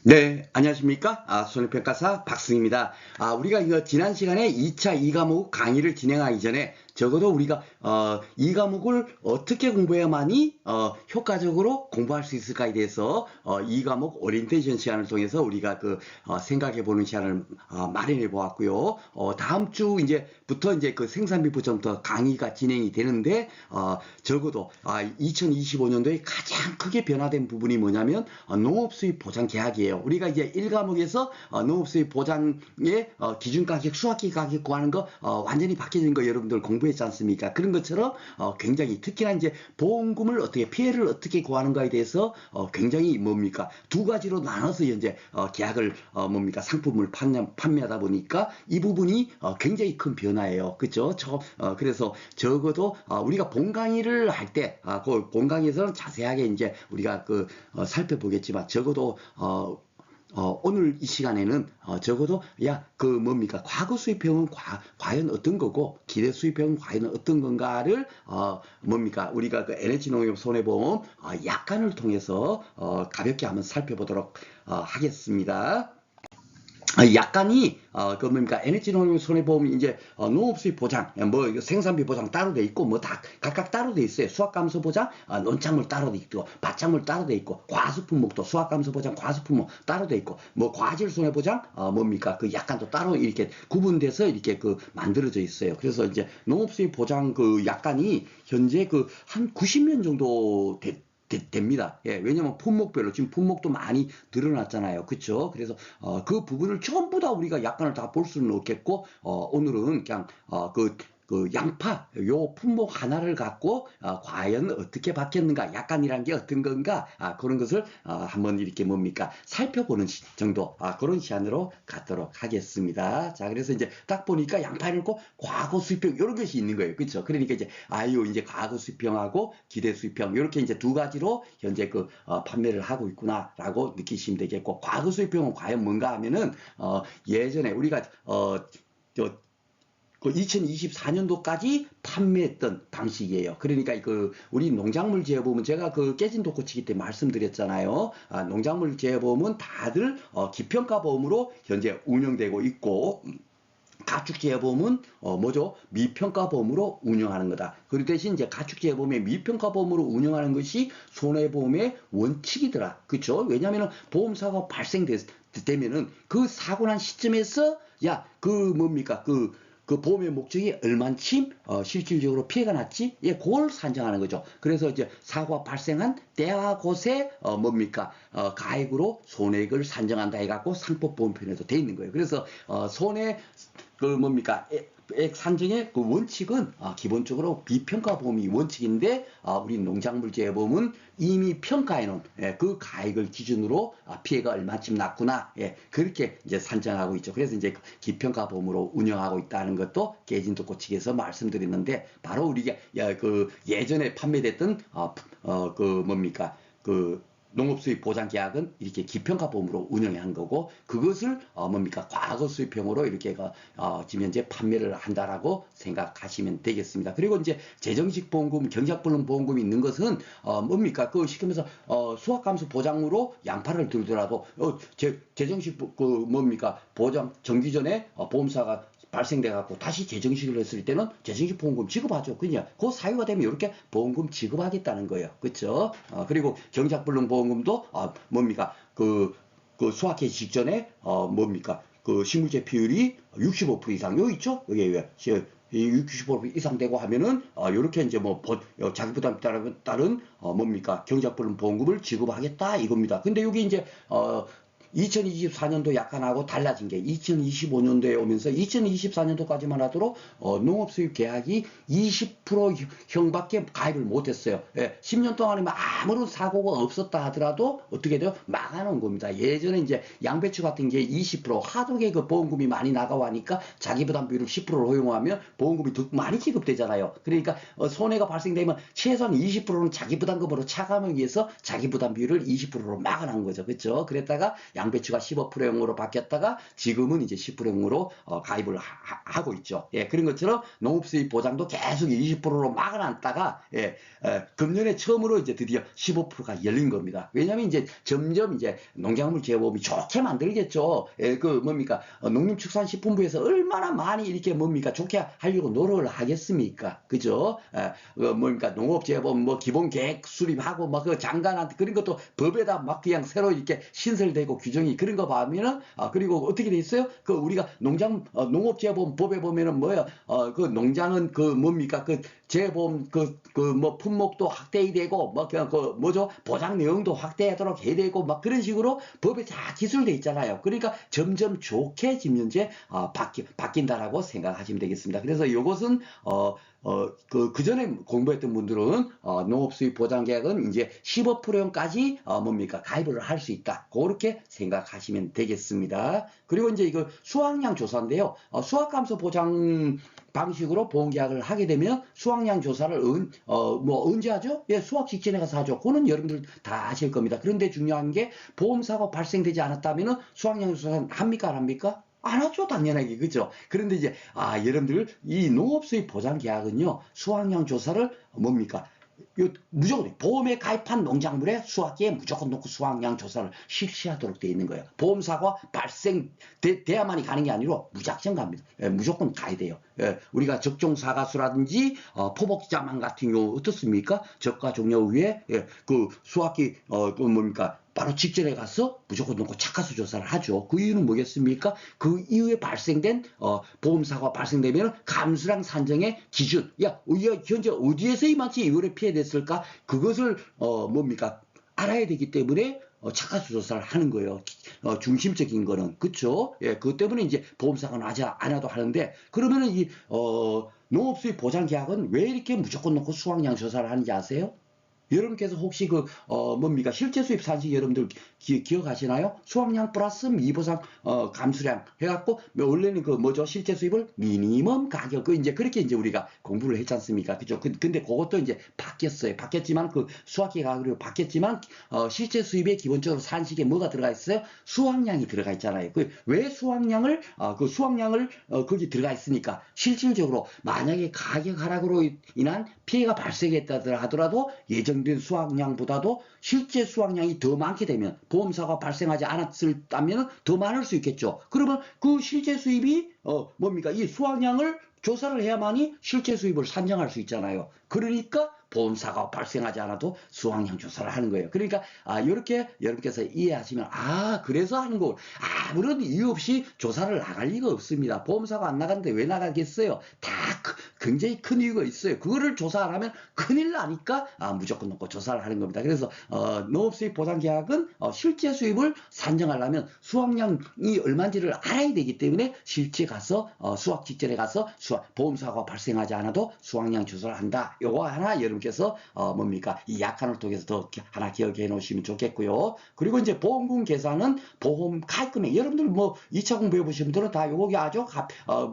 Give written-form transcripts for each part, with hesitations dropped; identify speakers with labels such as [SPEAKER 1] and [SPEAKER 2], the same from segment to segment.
[SPEAKER 1] 네, 안녕하십니까? 손해평가사 박승입니다. 우리가 이거 지난 시간에 2차 2과목 강의를 진행하기 전에 적어도 우리가 이 과목을 어떻게 공부해야만이 효과적으로 공부할 수 있을까에 대해서 이 과목 오리엔테이션 시간을 통해서 우리가 생각해 보는 시간을 마련해 보았고요. 다음 주 이제부터 이제 그 생산비 보전부터 강의가 진행이 되는데 적어도 2025년도에 가장 크게 변화된 부분이 뭐냐면 농업수입 보장 계약이에요. 우리가 이제 1과목에서 농업수입 보장의 기준 가격, 수확기 가격 구하는 거 완전히 바뀌어진 거 여러분들 공부했지 않습니까? 그런 것처럼 굉장히 특히나 이제 보험금을 어떻게 피해를 어떻게 구하는가에 대해서 굉장히 뭡니까 두 가지로 나눠서 현재 계약을 뭡니까 상품을 판매하다 보니까 이 부분이 굉장히 큰 변화예요. 그렇죠? 그래서 적어도 우리가 본 강의를 할 때 그 본 강의에서는 자세하게 이제 우리가 살펴보겠지만 적어도 오늘 이 시간에는 적어도 그 뭡니까 과거 수입형은 과연 어떤 거고 기대 수입형은 과연 어떤 건가를 뭡니까 우리가 그 에너지농협 손해보험 약관을 통해서 가볍게 한번 살펴보도록 하겠습니다. 약간이 그 뭡니까 에너지농협 손해보험 이제 농업수입 보장 뭐 생산비 보장 따로 돼 있고 뭐 다 각각 따로 돼 있어요. 수확감소 보장 논작물 따로 돼 있고 밭작물 따로 돼 있고 과수품목도 수확감소 보장 과수품목 따로 돼 있고 뭐 과질 손해보장 뭡니까 그 약간도 따로 이렇게 구분돼서 이렇게 만들어져 있어요. 그래서 이제 농업수입 보장 그 약간이 현재 한 90년 정도 됩니다. 예, 왜냐면 품목별로 지금 품목도 많이 늘어났잖아요. 그쵸? 그래서 그 부분을 전부 다 우리가 약관을 다 볼 수는 없겠고 오늘은 그냥 양파 요 품목 하나를 갖고 과연 어떻게 바뀌었는가 약관이란 게 어떤 건가 그런 것을 한번 이렇게 뭡니까 살펴보는 정도 그런 시간으로 갖도록 하겠습니다. 자, 그래서 이제 딱 보니까 양파를 놓고 과거 수입형 이런 것이 있는 거예요. 그렇죠? 그러니까 이제 이제 과거 수입형하고 기대 수입형 이렇게 이제 두 가지로 현재 판매를 하고 있구나라고 느끼시면 되겠고, 과거 수입형은 과연 뭔가 하면은 예전에 우리가 저 2024년도까지 판매했던 방식이에요. 그러니까 우리 농작물 재보험은 제가 깨진 독고치기 때 말씀드렸잖아요. 농작물 재보험은 다들 기평가 보험으로 현재 운영되고 있고, 가축재보험은 뭐죠? 미평가보험으로 운영하는 거다. 그 대신 이제 가축재보험의 미평가보험으로 운영하는 것이 손해보험의 원칙이더라. 그렇죠? 왜냐하면 보험사고가 발생되면은 그 사고 난 시점에서 뭡니까 그 보험의 목적이 얼만큼 실질적으로 피해가 났지? 예, 그걸 산정하는 거죠. 그래서 이제 사고가 발생한 때와 곳에 뭡니까 가액으로 손해액을 산정한다 해갖고 상법보험편에도 돼 있는 거예요. 그래서 손해 뭡니까 액 산정의 원칙은 기본적으로 비평가 보험이 원칙인데 우리 농작물 재보험은 이미 평가해 놓은 그 가액을 기준으로 피해가 얼마쯤 났구나 그렇게 이제 산정하고 있죠. 그래서 이제 기평가 보험으로 운영하고 있다는 것도 깨진 독고치기에서 말씀드렸는데, 바로 우리가 예전에 판매됐던 뭡니까 농업수입 보장계약은 이렇게 기평가보험으로 운영한 거고, 그것을 뭡니까 과거 수입형으로 이렇게 지금 현재 판매를 한다라고 생각하시면 되겠습니다. 그리고 이제 재정식 보험금, 경작불능 보험금이 있는 것은 뭡니까 시키면서 수확감소 보장으로 양파를 들더라도 재정식 뭡니까 보장 정기 전에 보험사가 발생돼 갖고 다시 재정식을 했을 때는 재정식 보험금 지급하죠. 그냥 그 사유가 되면 이렇게 보험금 지급하겠다는 거예요. 그렇죠? 그리고 경작불능 보험금도 뭡니까 수확하기 직전에 뭡니까 식물재 비율이 65% 이상 요 있죠? 여기 왜 65% 이상 되고 하면은 요렇게 이제 자기 부담에 따른 뭡니까 경작불능 보험금을 지급하겠다 이겁니다. 근데 여기 이제 2024년도 약관하고 달라진 게 2025년도에 오면서 2024년도까지만 하도록 농업수입 계약이 20% 형밖에 가입을 못했어요. 10년 동안이면 아무런 사고가 없었다 하더라도 어떻게 돼요? 막아놓은 겁니다. 예전에 이제 양배추 같은 게 20% 하도게 보험금이 많이 나가고 하니까 자기부담 비율을 10%로 허용하면 보험금이 더 많이 지급되잖아요. 그러니까 손해가 발생되면 최소한 20%는 자기부담금으로 차감하기 위해서 자기부담 비율을 20%로 막아놓은 거죠. 그렇죠? 그랬다가 양배추가 15%형으로 바뀌었다가 지금은 이제 10%형으로 가입을 하고 있죠. 예, 그런 것처럼 농업수입 보장도 계속 20%로 막아놨다가 금년에 처음으로 이제 드디어 15%가 열린 겁니다. 왜냐하면 이제 점점 이제 농작물 재보험이 좋게 만들겠죠. 예, 그 뭡니까 농림축산식품부에서 얼마나 많이 이렇게 뭡니까 좋게 하려고 노력을 하겠습니까? 그죠? 뭡니까 농업재보험 뭐 기본계획 수립하고 막 그 장관한테 그런 것도 법에다 막 그냥 새로 이렇게 신설되고 규정이 그런 거 보면은 그리고 어떻게 돼 있어요? 그 우리가 농업재보험 법에 보면은 뭐야 그 농장은 그 뭡니까 그 재보험 뭐 품목도 확대되고 뭐 그냥 그 뭐죠 보장 내용도 확대하도록 해야 되고 막 그런 식으로 법에 다 기술돼 있잖아요. 그러니까 점점 좋게 지면제 바뀐다라고 생각하시면 되겠습니다. 그래서 이것은 그 전에 공부했던 분들은 농업수입 보장계약은 이제 15%까지 뭡니까 가입을 할 수 있다. 그렇게 생각하시면 되겠습니다. 그리고 이제 이거 수확량 조사인데요. 수확감소 보장 방식으로 보험계약을 하게 되면 수확량 조사를 뭐 언제 하죠? 예, 수확 직전에 가서 하죠. 그거는 여러분들 다 아실 겁니다. 그런데 중요한 게 보험사고 발생되지 않았다면 수확량 조사는 합니까 안 합니까? 안 하죠, 당연하게. 그죠? 그런데 이제, 여러분들, 이 농업수입 보장계약은요, 수확량 조사를 뭡니까? 무조건 보험에 가입한 농작물의 수확기에 무조건 놓고 수확량 조사를 실시하도록 되어 있는 거예요. 보험사고 발생돼야만이 가는 게 아니라 무작정 갑니다. 예, 무조건 가야 돼요. 예, 우리가 적종사과수라든지 포복자만 같은 경우 어떻습니까? 저가 종료 후에 그 수확기 그 뭡니까? 바로 직전에 가서 무조건 놓고 착화수 조사를 하죠. 그 이유는 뭐겠습니까? 그 이후에 발생된 보험사고가 발생되면 감수량 산정의 기준, 우리가 현재 어디에서 이만치 이후에 피해됐을까? 그것을 뭡니까? 알아야 되기 때문에 착화수 조사를 하는 거예요. 중심적인 거는 그렇죠. 예, 그것 때문에 이제 보험사고는 하지 않아도 하는데 그러면은 이 농업수입 보장계약은 왜 이렇게 무조건 놓고 수확량 조사를 하는지 아세요? 여러분께서 혹시 뭡니까 실제 수입 산지 여러분들 기억하시나요? 수확량 플러스 미보상 감수량 해갖고 원래는 그 뭐죠 실제 수입을 미니멈 가격 이제 그렇게 이제 우리가 공부를 했지 않습니까? 그죠? 근데 그것도 이제 바뀌었어요. 바뀌었지만 그 수확기 가격으로 바뀌었지만 실제 수입에 기본적으로 산식에 뭐가 들어가 있어요? 수확량이 들어가 있잖아요. 왜 수확량을 그 수확량을 거기 들어가 있으니까 실질적으로 만약에 가격 하락으로 인한 피해가 발생했다 하더라도 예정된 수확량보다도 실제 수확량이 더 많게 되면 보험사가 발생하지 않았다면 더 많을 수 있겠죠. 그러면 그 실제 수입이 뭡니까 이 수확량을 조사를 해야만이 실제 수입을 산정할 수 있잖아요. 그러니까 보험사가 발생하지 않아도 수확량 조사를 하는 거예요. 그러니까 이렇게 여러분께서 이해하시면 그래서 하는 거 아무런 이유 없이 조사를 나갈 리가 없습니다. 보험사가 안 나가는데 왜 나가겠어요? 다 굉장히 큰 이유가 있어요. 그거를 조사 안 하면 큰일 나니까 무조건 놓고 조사를 하는 겁니다. 그래서 농업수입 보장계약은 실제 수입을 산정하려면 수확량이 얼마인지를 알아야 되기 때문에 실제 가서 수확 직전에 가서 보험사고가 발생하지 않아도 수확량 조사를 한다. 요거 하나 여러분께서 뭡니까 이 약관을 통해서 더 하나 기억해 놓으시면 좋겠고요. 그리고 이제 보험금 계산은 보험 가입금액 여러분들 뭐 2차 공부해 보신 분들은 다 요게 아주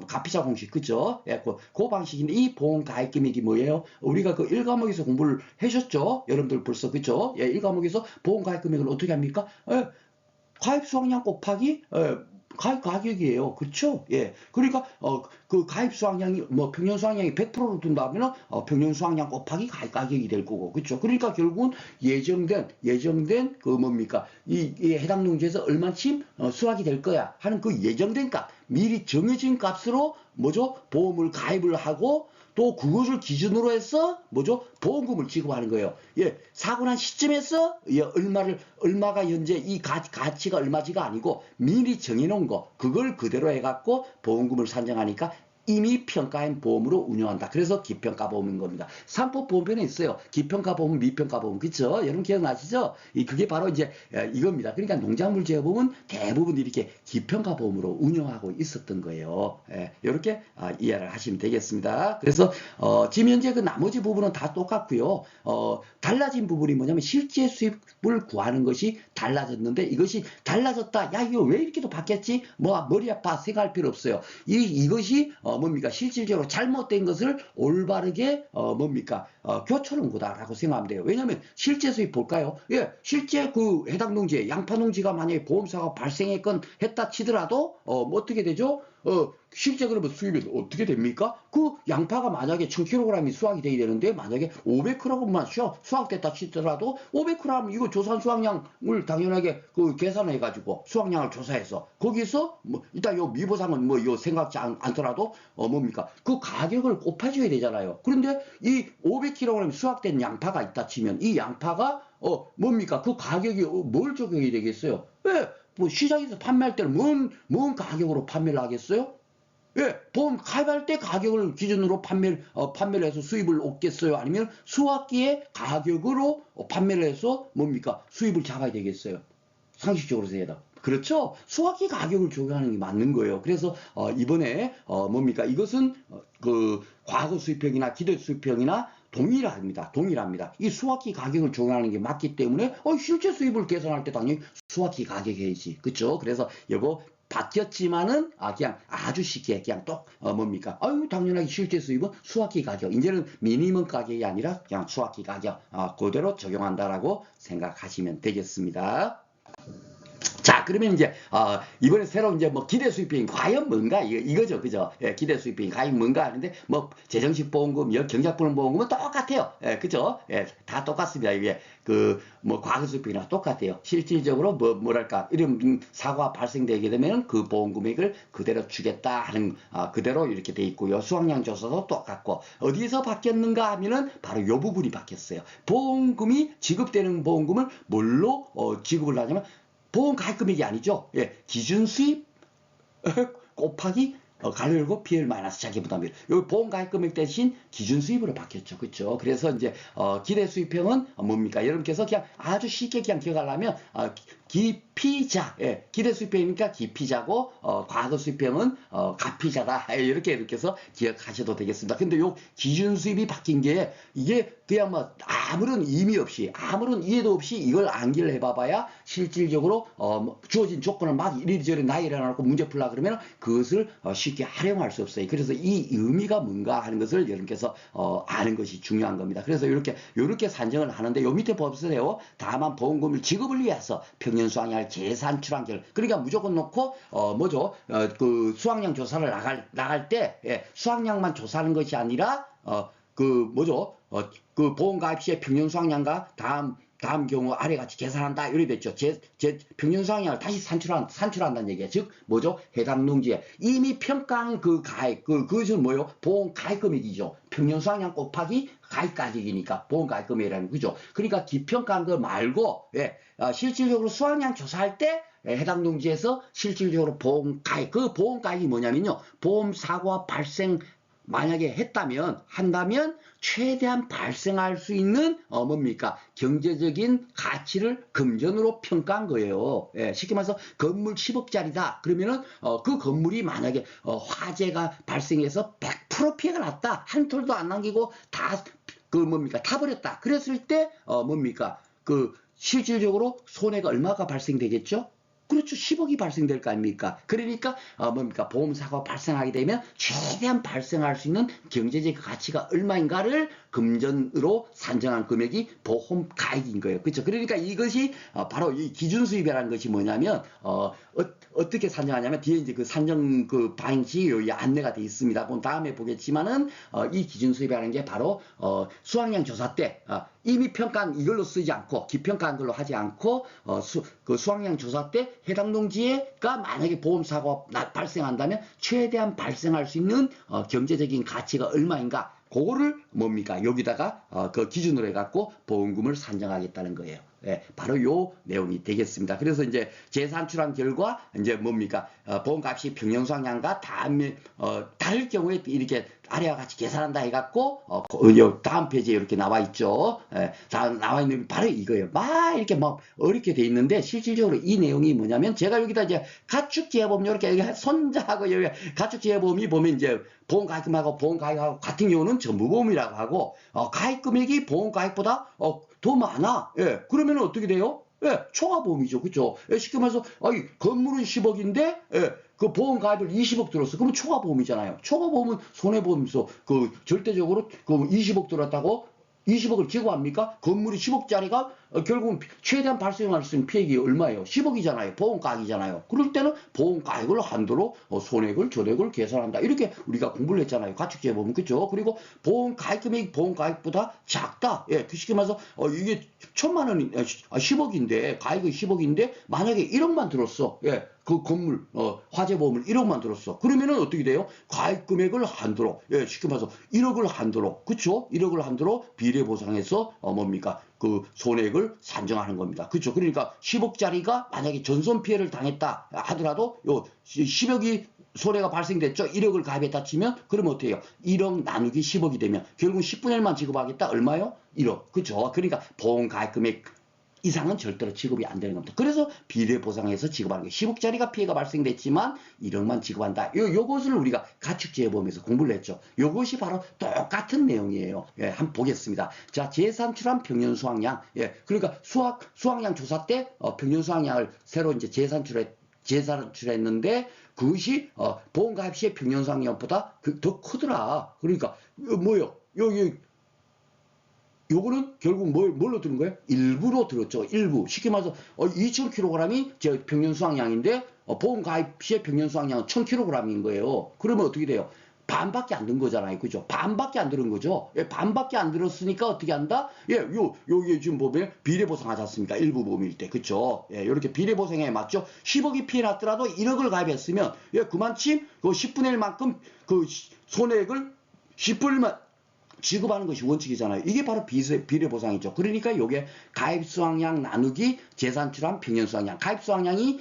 [SPEAKER 1] 가피자 공식 그죠? 예, 그 방식인데 이 보험 가입금액이 뭐예요? 우리가 그 1과목에서 공부를 하셨죠? 여러분들 벌써 그죠? 예, 1과목에서 보험 가입금액을 어떻게 합니까? 가입 수확량 곱하기 가입 가격이에요. 그렇죠? 예. 그러니까 그 가입 수확량이 뭐 평년 수확량이 100%로 둔다면 평년 수확량 곱하기 가입 가격이 될 거고. 그렇죠? 그러니까 결국은 예정된 그 뭡니까? 이 해당 농지에서 얼마쯤 수확이 될 거야 하는 그 예정된 값, 미리 정해진 값으로 뭐죠? 보험을 가입을 하고 또 그것을 기준으로 해서 뭐죠? 보험금을 지급하는 거예요. 예, 사고 난 시점에서 얼마가 현재 이 가치가 얼마지가 아니고 미리 정해놓은 거 그걸 그대로 해갖고 보험금을 산정하니까 이미 평가인 보험으로 운영한다. 그래서 기평가보험인 겁니다. 상법보험편에 있어요. 기평가보험, 미평가보험. 그쵸? 여러분 기억나시죠? 그게 바로 이제 이겁니다. 그러니까 농작물재보험은 대부분 이렇게 기평가보험으로 운영하고 있었던 거예요. 이렇게 이해를 하시면 되겠습니다. 그래서 지금 현재 그 나머지 부분은 다 똑같고요. 달라진 부분이 뭐냐면 실제 수입을 구하는 것이 달라졌는데 이것이 달라졌다. 야 이거 왜 이렇게 또 바뀌었지? 뭐 머리 아파 생각할 필요 없어요. 이것이 뭡니까 실질적으로 잘못된 것을 올바르게 뭡니까 교촌은 거다라고 생각하면 돼요. 왜냐하면 실제 수입 볼까요? 예, 실제 그 해당 농지에 양파 농지가 만약에 보험사가 발생했건 했다 치더라도 뭐 어떻게 되죠? 실제 그러면 수입이 어떻게 됩니까? 그 양파가 만약에 1000kg이 수확이 돼야 되는데 만약에 500g만 수확됐다 치더라도 500g 이거 조산 수확량을 당연하게 그 계산해 가지고 수확량을 조사해서 거기서 뭐 일단 요 미보상은 뭐 요 생각지 않더라도 뭡니까? 그 가격을 곱해줘야 되잖아요. 그런데 이 500kg 수확된 양파가 있다 치면 이 양파가 뭡니까? 그 가격이 뭘 적용이 되겠어요? 왜? 뭐 시장에서 판매할 때는 뭔 가격으로 판매를 하겠어요? 예, 보험 가입할 때 가격을 기준으로 판매를 해서 수입을 얻겠어요? 아니면 수확기의 가격으로 판매를 해서 뭡니까? 수입을 잡아야 되겠어요? 상식적으로 세다. 그렇죠? 수확기 가격을 조정하는 게 맞는 거예요. 그래서 이번에 뭡니까? 이것은 그 과거 수입형이나 기대 수입형이나 동일합니다. 동일합니다. 이 수확기 가격을 조정하는 게 맞기 때문에 실제 수입을 계산할 때 당연히 수확기 가격이지. 그렇죠? 그래서 요거 바뀌었지만은 그냥 아주 쉽게 그냥 또 뭡니까? 아유 당연하게 실제 수입은 수확기 가격 이제는 미니멈 가격이 아니라 그냥 수확기 가격 그대로 적용한다라고 생각하시면 되겠습니다. 자, 그러면 이제 이번에 새로 이제 뭐 기대 수입비는 과연 뭔가 이거죠, 그죠? 예, 기대 수입비는 과연 뭔가 하는데 뭐 재정식 보험금, 경작분할 보험금은 똑같아요, 예, 그죠? 예, 다 똑같습니다. 이게 그 뭐 과거 수입비나 똑같아요. 실질적으로 뭐랄까 이런 사고가 발생되게 되면 그 보험 금액을 그대로 주겠다 하는 그대로 이렇게 돼 있고요. 수확량 조사도 똑같고 어디서 바뀌었는가 하면은 바로 요 부분이 바뀌었어요. 보험금이 지급되는 보험금을 뭘로 지급을 하냐면 보험 가입 금액이 아니죠. 예, 기준 수입 곱하기 가열고 PL 마이너스 자기부담비. 여기 보험 가입 금액 대신 기준 수입으로 바뀌었죠. 그렇죠? 그래서 이제 기대 수입형은 뭡니까? 여러분께서 그냥 아주 쉽게 그냥 기억하려면 기피자. 예, 기대 수입형이니까 기피자고 과거 수입형은 가피자다. 이렇게 해서 기억하셔도 되겠습니다. 근데 요 기준 수입이 바뀐 게 이게 그냥 뭐 아무런 의미 없이 아무런 이해도 없이 이걸 암기를 해봐봐야 실질적으로 뭐 주어진 조건을 막 이리저리 나열해 놓고 문제 풀라 그러면 그것을 쉽게 활용할 수 없어요. 그래서 이 의미가 뭔가 하는 것을 여러분께서 아는 것이 중요한 겁니다. 그래서 이렇게 산정을 하는데 요 밑에 보세요. 다만 보험금을 지급을 위해서 평년 수확량을 재산출한 결 그러니까 무조건 놓고 뭐죠? 그 수확량 조사를 나갈 때 수확량만 조사하는 것이 아니라 그 뭐죠? 그 보험 가입 시에 평년 수확량과 다음 경우 아래 같이 계산한다 이렇게 됐죠. 평년 수확량을 다시 산출한다는 얘기예요. 즉 뭐죠? 해당 농지에 이미 평가한 그 가입 그것은 뭐요? 보험 가입 금액이죠. 평년 수확량 곱하기 가입 가격이니까 보험 가입 금액이라는 거죠. 그러니까 기평가한 거 말고 실질적으로 수확량 조사할 때 해당 농지에서 실질적으로 보험 가입 그 보험 가입이 뭐냐면요. 보험 사고가 발생 만약에 한다면 최대한 발생할 수 있는 뭡니까 경제적인 가치를 금전으로 평가한 거예요. 예, 쉽게 말해서 건물 10억짜리다 그러면은 그 건물이 만약에 화재가 발생해서 100% 피해가 났다 한 톨도 안 남기고 다 그 뭡니까 타버렸다 그랬을 때 뭡니까 그 실질적으로 손해가 얼마가 발생되겠죠? 그렇죠. 10억이 발생될 거 아닙니까? 그러니까 뭡니까? 보험사고가 발생하게 되면 최대한 발생할 수 있는 경제적 가치가 얼마인가를 금전으로 산정한 금액이 보험 가입인 거예요. 그렇죠? 그러니까 이것이 바로 이 기준 수입이라는 것이 뭐냐면 어떻게 산정하냐면 뒤에 이제 그 산정 그 방식이 여기 안내가 되어 있습니다. 그럼 다음에 보겠지만은 이 기준 수입이라는 게 바로 수확량 조사 때 이미 평가한 이걸로 쓰지 않고 기평가한 걸로 하지 않고 그 수확량 조사 때 해당 농지가 만약에 보험 사고가 발생한다면 최대한 발생할 수 있는 경제적인 가치가 얼마인가 그거를 뭡니까 여기다가 그 기준으로 해갖고 보험금을 산정하겠다는 거예요. 예, 바로 요 내용이 되겠습니다. 그래서 이제 재산출한 결과 이제 뭡니까 보험값이 평년수확량과 다를 경우에 이렇게 아래와 같이 계산한다 해갖고 다음 페이지에 이렇게 나와 있죠. 예, 다 나와 있는 바로 이거예요. 막 이렇게 막 어렵게 돼 있는데 실질적으로 이 내용이 뭐냐면 제가 여기다 이제 가축재해보험 이렇게 손자하고 여기 가축재해보험이 보면 이제 보험가입금하고 보험가입하고 같은 경우는 전부보험이라고 하고 가입 금액이 보험가입보다 더 많아. 예, 그러면 어떻게 돼요? 예, 초과보험이죠. 그죠? 예, 쉽게 말해서, 건물은 10억인데, 예, 그 보험 가입을 20억 들었어. 그러면 초과보험이잖아요. 초과보험은 손해보험에서, 절대적으로, 20억 들었다고, 20억을 지급합니까? 건물이 10억짜리가 결국은 최대한 발생할 수 있는 피해액이 얼마예요? 10억이잖아요. 보험가액이잖아요. 그럴 때는 보험가액을 한도로 손해액을 전액을 계산한다. 이렇게 우리가 공부를 했잖아요. 가축제에 보면 그죠? 그리고 보험가액 금액이 보험가액보다 작다. 예, 그 쉽게 말해서 이게 1,000만 원이 10억인데 가액이 10억인데 만약에 1억만 들었어. 예. 그 건물 화재보험을 1억만 들었어. 그러면은 어떻게 돼요? 가액 금액을 한도로, 예, 쉽게 말해서 1억을 한도로, 그쵸? 1억을 한도로 비례 보상해서 뭡니까? 그 손해액을 산정하는 겁니다. 그쵸? 그러니까 10억짜리가 만약에 전손 피해를 당했다 하더라도 요 10억이 손해가 발생됐죠. 1억을 가입했다 치면 그러면 어떻게 해요? 1억 나누기 10억이 되면 결국 10분의 1만 지급하겠다. 얼마요? 1억. 그쵸? 그러니까 보험 가입 금액 이상은 절대로 지급이 안 되는 겁니다. 그래서 비례 보상해서 지급하는 게 10억짜리가 피해가 발생됐지만 1억만 지급한다. 요것을 우리가 가축재해보험에서 공부를 했죠. 요것이 바로 똑같은 내용이에요. 예, 한번 보겠습니다. 자, 재산출한 평년 수확량. 예, 그러니까 수확량 조사 때 평년 수확량을 새로 이제 재산출했는데 그것이 보험가입 시의 평년 수확량보다 더 크더라. 그러니까 뭐요? 여기 요거는 결국 뭘로 들은 거예요? 일부로 들었죠. 일부. 쉽게 말해서 2,000kg이 제 평년 수확량인데 보험 가입 시의 평년 수확량은 1,000kg인 거예요. 그러면 어떻게 돼요? 반밖에 안 든 거잖아요. 그죠? 반밖에 안 들은 거죠. 예, 반밖에 안 들었으니까 어떻게 한다? 예, 요게 지금 보면 비례보상하지 않습니까? 일부 보험일 때. 그쵸? 예, 요렇게 비례보상에 맞죠? 10억이 피해 났더라도 1억을 가입했으면, 예, 그만큼 그 10분의 1만큼 그 손해액을 10분의 1만 지급하는 것이 원칙이잖아요. 이게 바로 비례보상이죠. 그러니까 이게 가입수확량 나누기 재산출한 평년수확량. 가입수확량이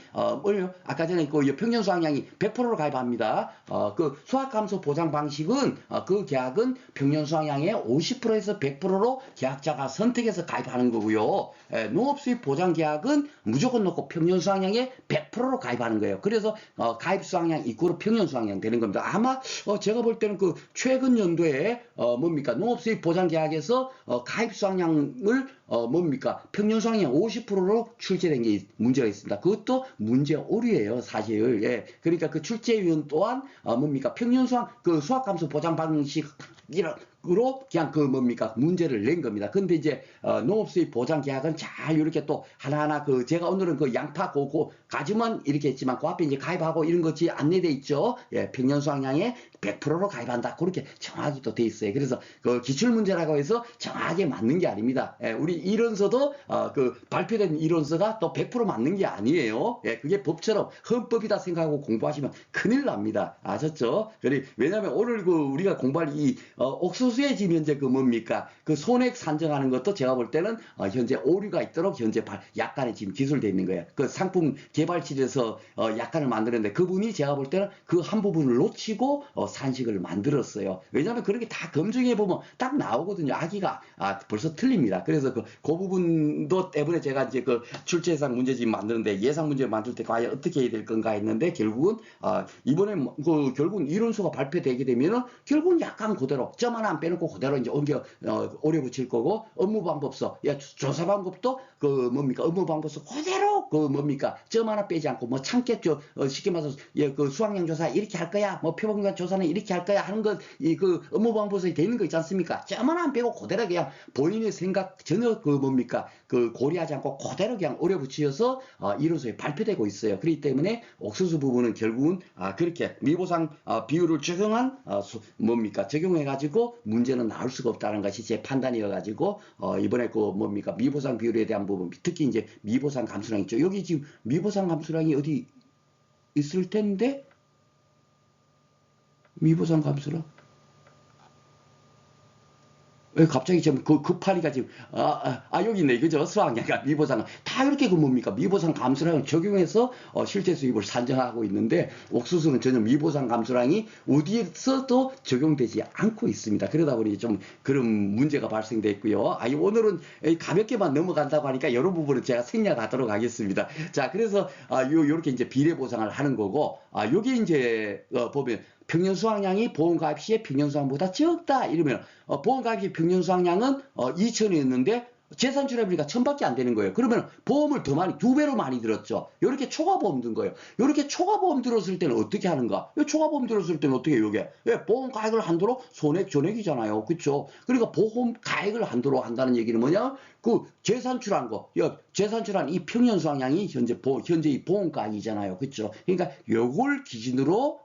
[SPEAKER 1] 아까 전에 그 평년수확량이 100%로 가입합니다. 그 수확감소 보장 방식은 그 계약은 평년수확량의 50%에서 100%로 계약자가 선택해서 가입하는 거고요. 농업수입 보장계약은 무조건 놓고 평년수확량의 100%로 가입하는 거예요. 그래서 가입수확량 이꼬르 평년수확량 되는 겁니다. 아마 제가 볼 때는 그 최근 연도에 뭡니까 농업수입 보장계약에서 가입수확량을 뭡니까 평년수확량 50%로 출제된 게 문제가 있습니다. 그것도 문제 오류예요, 사실. 예. 그러니까 그 출제위원 또한 뭡니까 평년수확 그 수확감소 보장 방식 으로 그냥 그 뭡니까 문제를 낸 겁니다. 근데 이제 농업수입 보장 계약은 잘 이렇게 또 하나하나 그 제가 오늘은 그 양파 고고 가지만 이렇게 했지만 그 앞에 이제 가입하고 이런 것이 안내돼 있죠. 예, 평년 수확량에 100%로 가입한다. 그렇게 정확히 또 돼 있어요. 그래서 그 기출 문제라고 해서 정확하게 맞는 게 아닙니다. 예, 우리 이론서도 그 발표된 이론서가 또 100% 맞는 게 아니에요. 예, 그게 법처럼 헌법이다 생각하고 공부하시면 큰일 납니다. 아셨죠? 왜냐하면 오늘 그 우리가 공부할 이 옥수수의 지금 현재 그 뭡니까 그 손액 산정하는 것도 제가 볼 때는 현재 오류가 있도록 현재 약간의 지금 기술되어 있는 거예요. 그 상품 개발실에서 약간을 만드는데 그분이 제가 볼 때는 그 한 부분을 놓치고 산식을 만들었어요. 왜냐하면 그런 게 다 검증해 보면 딱 나오거든요. 아기가 벌써 틀립니다. 그래서 그 부분도 때문에 제가 이제 그 출제상 문제집 만드는데 예상 문제 만들 때 과연 어떻게 해야 될 건가 했는데 결국은 이번에 그 결국은 이론서가 발표되게 되면은 결국은 약간 그대로 점 하나 안 빼놓고 그대로 이제 옮겨 오려 붙일 거고 업무 방법서 조사 방법도 그 뭡니까 업무 방법서 그대로 그 뭡니까 점 하나 빼지 않고 뭐 참겠죠. 쉽게 말해서 그 수확량 조사 이렇게 할 거야 뭐 표본관 조사는 이렇게 할 거야 하는 것 이 그 업무 방법서에 되는 거 있지 않습니까? 점 하나 안 빼고 그대로 그냥 본인의 생각 전혀 그 뭡니까 그 고려하지 않고 그대로 그냥 오려 붙여서 이론서에 발표되고 있어요. 그렇기 때문에 옥수수 부분은 결국은 그렇게 미보상 비율을 적용한 뭡니까 적용해 가지고 문제는 나올 수가 없다는 것이 제 판단이어 가지고 이번에 그 뭡니까 미보상 비율에 대한 부분 특히 이제 미보상 감수량 있죠. 여기 지금 미보상 감수량이 어디 있을 텐데 미보상 감수량 왜 갑자기 지금 그 급하니까 지금 여기 있네 그죠 수학량과 미보상 다 이렇게 그 뭡니까 미보상 감수량을 적용해서 실제 수입을 산정하고 있는데 옥수수는 전혀 미보상 감수량이 어디에서도 적용되지 않고 있습니다. 그러다 보니 좀 그런 문제가 발생됐고요. 오늘은 가볍게만 넘어간다고 하니까 이런 부분은 제가 생략하도록 하겠습니다. 자 그래서 요렇게 이제 비례 보상을 하는 거고 여기 이제 보면 평년 수확량이 보험 가입 시에 평년 수확량보다 적다 이러면 보험 가입 시 평년 수확량은 2,000이었는데 재산 출하비가 1000밖에 안 되는 거예요. 그러면 보험을 더 많이, 2배로 많이 들었죠. 이렇게 초과보험 든 거예요. 이렇게 초과보험 들었을 때는 어떻게 하는가? 초과보험 들었을 때는 어떻게 해요, 이게? 보험 가액을 한도로 손해 전액이잖아요. 그쵸? 그러니까 보험 가액을 한도로 한다는 얘기는 뭐냐? 그 재산 출한 거, 재산 출한 이 평년 수확량이 현재 이 보험 가액이잖아요. 그쵸? 그러니까 요걸 기준으로,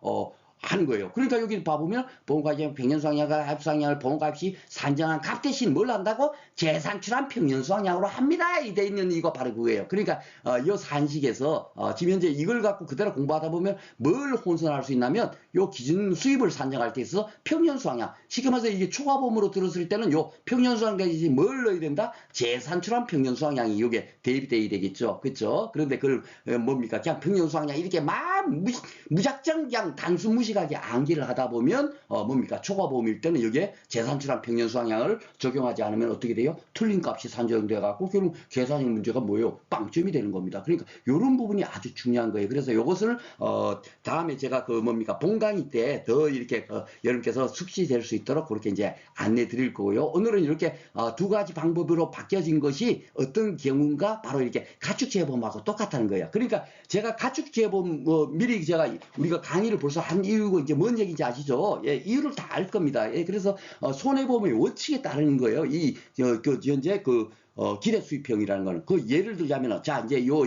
[SPEAKER 1] 하는 거예요. 그러니까 여기 봐보면 보험가액 평년수확량과 합수확량을 보험가액 시 산정한 값 대신 뭘 한다고? 재산출한 평년수확량으로 합니다. 이 돼 있는 이거 바로 그거예요. 그러니까 이 산식에서 지금 현재 이걸 갖고 그대로 공부하다 보면 뭘 혼선할 수 있냐면 요 기준 수입을 산정할 때 있어서 평년수확량, 쉽게 말해서 이게 초과보험으로 들었을 때는 요 평년수확량까지 뭘 넣어야 된다? 재산출한 평년수확량이 이게 대입돼야 되겠죠. 그렇죠? 그런데 그걸 뭡니까? 그냥 평년수확량 이렇게 막 무작정 그냥 단순 무식하게 암기를 하다 보면 뭡니까? 초과보험일 때는 여기에 재산출한 평년 수확량을 적용하지 않으면 어떻게 돼요? 틀린 값이 산정돼 갖고 결국 계산의 문제가 뭐예요? 빵점이 되는 겁니다. 그러니까 이런 부분이 아주 중요한 거예요. 그래서 이것을 다음에 제가 그 뭡니까? 본강의 때 더 이렇게 여러분께서 숙지될 수 있도록 그렇게 이제 안내 드릴 거고요. 오늘은 이렇게 두 가지 방법으로 바뀌어진 것이 어떤 경우인가 바로 이렇게 가축재보험하고 똑같다는 거예요. 그러니까 제가 가축재보험 미리 제가 우리가 강의를 벌써 한 이유고 이제 뭔 얘기인지 아시죠? 예, 이유를 다 알 겁니다. 예, 그래서 손해보험의 원칙에 따르는 거예요. 현재 기대 수익형이라는 거는 그 예를 들자면 자 이제 요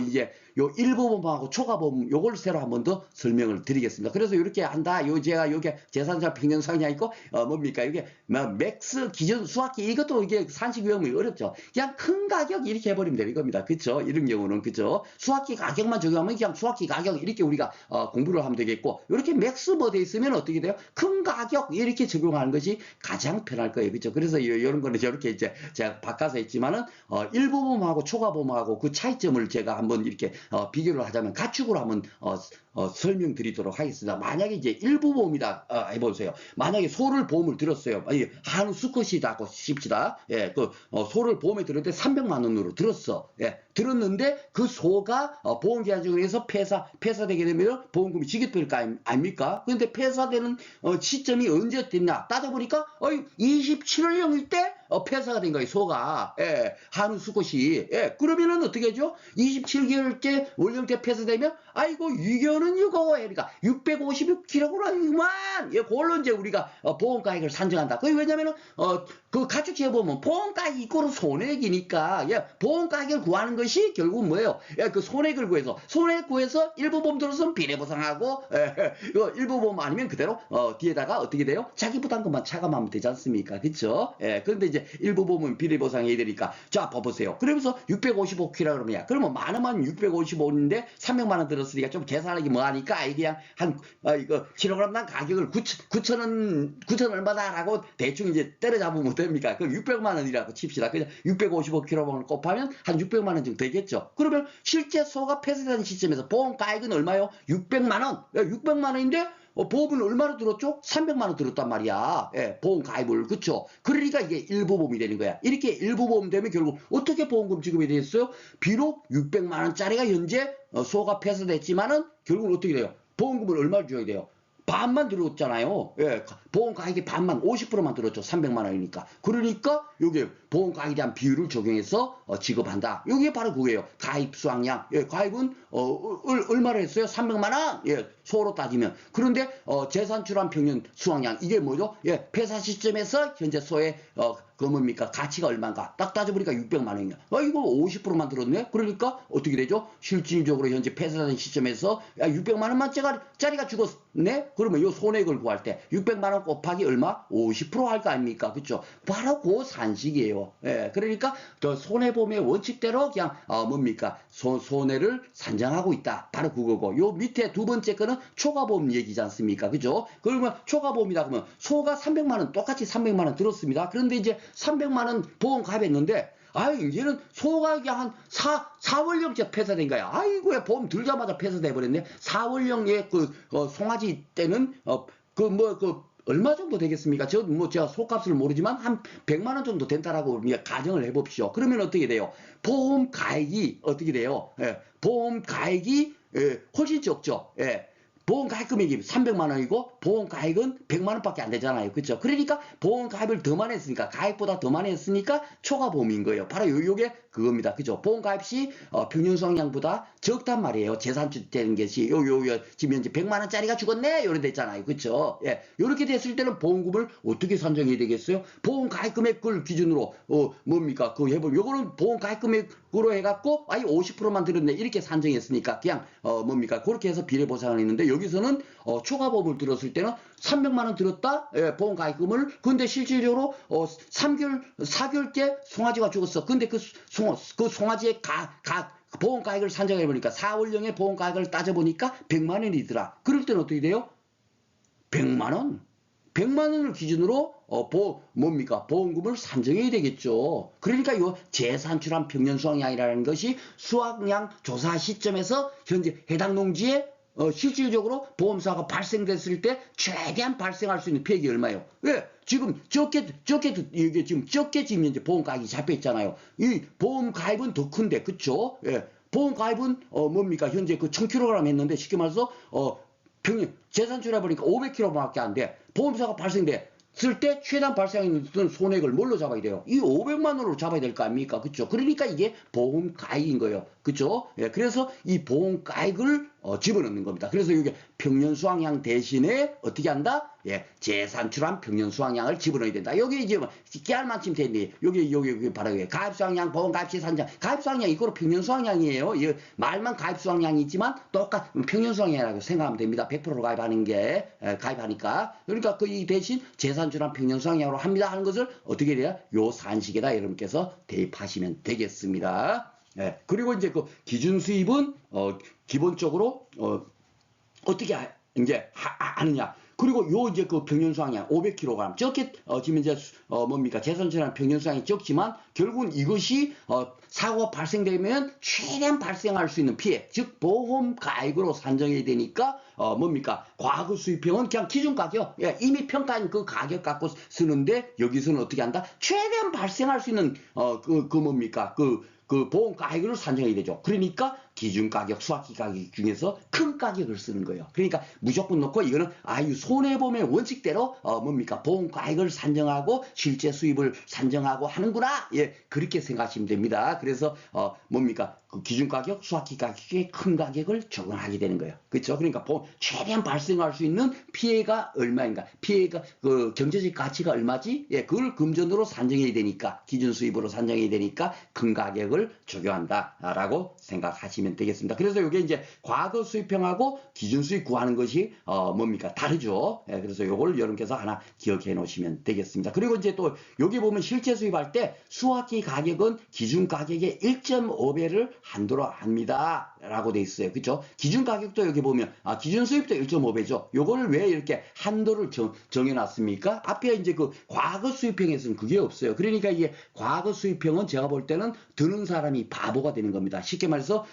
[SPEAKER 1] 일부보험하고 초과보험 요걸 새로 한 번 더 설명을 드리겠습니다. 그래서 이렇게 한다. 제가 요게 재산자 평균 상량 있고 뭡니까 이게 맥스 기준 수학기 이것도 이게 산식 위험이 어렵죠. 그냥 큰 가격 이렇게 해버리면 되는 겁니다. 그렇죠? 이런 경우는 그렇죠. 수학기 가격만 적용하면 그냥 수학기 가격 이렇게 우리가 공부를 하면 되겠고 이렇게 맥스 뭐 돼 있으면 어떻게 돼요? 큰 가격 이렇게 적용하는 것이 가장 편할 거예요. 그렇죠? 그래서 이런 거는 저렇게 이제 제가 바꿔서 했지만은 일부보험하고 초과보험하고 그 차이점을 제가 한번 이렇게 비교를 하자면 가축으로 한번 설명드리도록 하겠습니다. 만약에 이제 일부보험이다 해보세요. 만약에 소를 보험을 들었어요. 한우 수컷이다 하고 씁시다. 예, 소를 보험에 들었는데 300만 원으로 들었어. 예, 들었는데 그 소가 보험계약 중에서 폐사되게 되면 보험금이 지급될 거 아닙니까? 그런데 폐사되는 시점이 언제 됐냐 따져보니까 27월형일 때 폐사가 된 거예요. 소가. 예, 한우 수컷이. 예, 그러면은 어떻게 하죠? 27개월째 월령 때 폐사되면 아이고 유교는 이거 그러니까 656kg이구만. 예, 그걸로 이제 우리가 보험가액을 산정한다. 그게 왜냐면은 그 가축재보험은 보험가액 이꼬르 손해액이니까 예, 보험가액을 구하는 것이 결국 뭐예요? 예, 그 손해액을 구해서 손해액 구해서 일부보험 들어서는 비례보상하고 일부보험 아니면 그대로 뒤에다가 어떻게 돼요? 자기 부담금만 차감하면 되지 않습니까? 그렇죠? 예, 그런데 이제 일부보험은 비례보상해야 되니까 자 봐보세요. 그러면서 655kg 그러면 그러면 많으면 655인데 300만 원 들었으니까 좀 계산하기 뭐하니까 그냥 한 이거 킬로그램당 가격을 9천 얼마다라고 대충 이제 때려잡으면 됩니까? 그럼 600만 원이라고 칩시다. 그냥 655kg을 곱하면 한 600만 원 정도 되겠죠. 그러면 실제 소가 폐쇄된 시점에서 보험 가액은 얼마요? 600만 원. 600만 원인데 보험은 얼마로 들었죠? 300만 원 들었단 말이야. 예, 보험 가입을. 그쵸? 그러니까 이게 일부보험이 되는 거야. 이렇게 일부보험 되면 결국 어떻게 보험금 지급이 되겠어요? 비록 600만 원짜리가 현재 소가 폐쇄됐지만은 결국은 어떻게 돼요? 보험금을 얼마를 줘야 돼요? 반만 들었잖아요. 예, 보험 가액의 반만 50%만 들었죠. 300만 원이니까. 그러니까 여기 보험 가액에 대한 비율을 적용해서 지급한다. 이게 바로 그거예요. 가입 수확량. 예, 가입은 얼마를 했어요? 300만 원. 예, 소로 따지면. 그런데 재산 출한 평균 수확량 이게 뭐죠? 예, 폐사 시점에서 현재 소의 그 뭡니까? 가치가 얼마인가? 딱 따져보니까 600만 원이야. 이거 50%만 들었네? 그러니까 어떻게 되죠? 실질적으로 현재 폐사된 시점에서 600만 원만 짜리가 죽었네? 그러면 이 손해액을 구할 때 600만 원 곱하기 얼마? 50%할 거 아닙니까? 그쵸? 바로 그 산식이에요. 예, 그러니까 더 손해보험의 원칙대로 그냥 뭡니까? 손해를 산정하고 있다. 바로 그거고 요 밑에 두 번째 거는 초과보험 얘기지 않습니까? 그죠? 그러면 초과보험이다 그러면 소가 300만 원 똑같이 300만 원 들었습니다. 그런데 이제 300만 원 보험 가입했는데 이제는 소가 그냥 한 4월령째 폐사된 거야. 아이고야 보험 들자마자 폐사돼 버렸네. 4월령에 송아지 때는 얼마 정도 되겠습니까? 제가 소값을 모르지만 한 100만 원 정도 된다라고 가정을 해봅시오. 그러면 어떻게 돼요? 보험 가액이 어떻게 돼요? 예, 보험 가액이 훨씬 적죠. 예. 보험 가입 금액이 300만 원이고 보험 가입은 100만 원밖에 안 되잖아요. 그렇죠? 그러니까 보험 가입을 더 많이 했으니까 가입보다 더 많이 했으니까 초과 보험인 거예요. 바로 요게 그겁니다. 그죠? 보험 가입 시 평균 수확량보다 적단 말이에요. 재산주 되는 것이 지금 현재 100만 원짜리가 죽었네 이런 데 있잖아요. 그렇죠? 예. 이렇게 됐을 때는 보험금을 어떻게 산정해야 되겠어요? 보험 가입 금액을 기준으로 뭡니까? 그 해보면 요거는 보험 가입 금액으로 해갖고 아예 50%만 들었네 이렇게 산정했으니까 그냥 뭡니까? 그렇게 해서 비례 보상을 했는데 여기서는 초과 보험을 들었을 때는 300만 원 들었다. 예, 보험 가입금을. 근데 실질적으로 3개월 4개월째 송아지가 죽었어. 근데 그 송아지의 보험 가액을 산정해 보니까 4월령의 보험 가액을 따져 보니까 100만 원이더라. 그럴 때는 어떻게 돼요? 100만 원. 100만 원을 기준으로 뭡니까? 보험금을 산정해야 되겠죠. 그러니까 이 재산출한 평년 수확량이라는 것이 수확량 조사 시점에서 현재 해당 농지에 실질적으로 보험사가 발생됐을 때 최대한 발생할 수 있는 피해액이 얼마예요? 왜? 지금 이게 지금 지금 이제 보험 가입이 잡혀 있잖아요. 이 보험 가입은 더 큰데, 그쵸? 예. 보험 가입은 뭡니까? 현재 그 1000kg 했는데 쉽게 말해서 평균 재산출해 보니까 500kg밖에 안 돼. 보험사가 발생돼. 쓸 때 최단 발생하는 손해액을 뭘로 잡아야 돼요? 이 500만 원으로 잡아야 될 거 아닙니까? 그쵸? 그러니까 이게 보험 가액인 거예요. 그쵸? 예, 그래서 이 보험 가액을 집어넣는 겁니다. 그래서 이게 평년 수확량 대신에 어떻게 한다? 예, 재산출한 평년 수확량을 집어넣어야 된다. 여기 이제 깨알만침 됐니? 여기 바로 가입 수확량, 보험 가입 시 산정. 가입 수확량 이거로 평년 수확량이에요. 말만 가입 수확량이지만 똑같 평년 수확량이라고 생각하면 됩니다. 100%로 가입하는 게 가입하니까. 그러니까 그 이 대신 재산출한 평년 수확량으로 합니다 하는 것을 어떻게 돼야? 요 산식에다 여러분께서 대입하시면 되겠습니다. 예, 그리고 이제 그 기준 수입은 기본적으로 어떻게 이제 하느냐. 그리고 요 이제 그 평년 수확량 500kg 적게 지금 이제 뭡니까 재산출한 평년 수확량이 적지만 결국은 이것이 사고가 발생되면 최대한 발생할 수 있는 피해, 즉 보험 가액으로 산정해야 되니까 뭡니까 과거 수입형은 그냥 기준 가격, 예, 이미 평가한 그 가격 갖고 쓰는데 여기서는 어떻게 한다? 최대한 발생할 수 있는 뭡니까 그 보험 가액을 산정해야 되죠. 그러니까 기준 가격, 수확기 가격 중에서 큰 가격을 쓰는 거예요. 그러니까 무조건 놓고 이거는 손해보험의 원칙대로 뭡니까 보험 가액을 산정하고 실제 수입을 산정하고 하는구나. 예, 그렇게 생각하시면 됩니다. 그래서 뭡니까 그 기준 가격, 수확기 가격에 큰 가격을 적용하게 되는 거예요. 그렇죠? 그러니까 최대한 발생할 수 있는 피해가 얼마인가, 피해가 그 경제적 가치가 얼마지? 예, 그걸 금전으로 산정해야 되니까 기준 수입으로 산정해야 되니까 큰 가격을 적용한다라고 생각하시면 되겠습니다. 그래서 이게 이제 과거 수입형하고 기준 수입 구하는 것이 뭡니까 다르죠. 예, 그래서 이걸 여러분께서 하나 기억해 놓으시면 되겠습니다. 그리고 이제 또 여기 보면 실제 수입할 때 수확기 가격은 기준 가격의 1.5배를 한도로 합니다 라고 돼 있어요. 그렇죠? 기준 가격도 여기 보면 기준 수입도 1.5배죠. 요거를 왜 이렇게 한도를 정해 놨습니까? 앞에 이제 그 과거 수입형에서는 그게 없어요. 그러니까 이게 과거 수입형은 제가 볼 때는 드는 사람이 바보가 되는 겁니다. 쉽게 말해서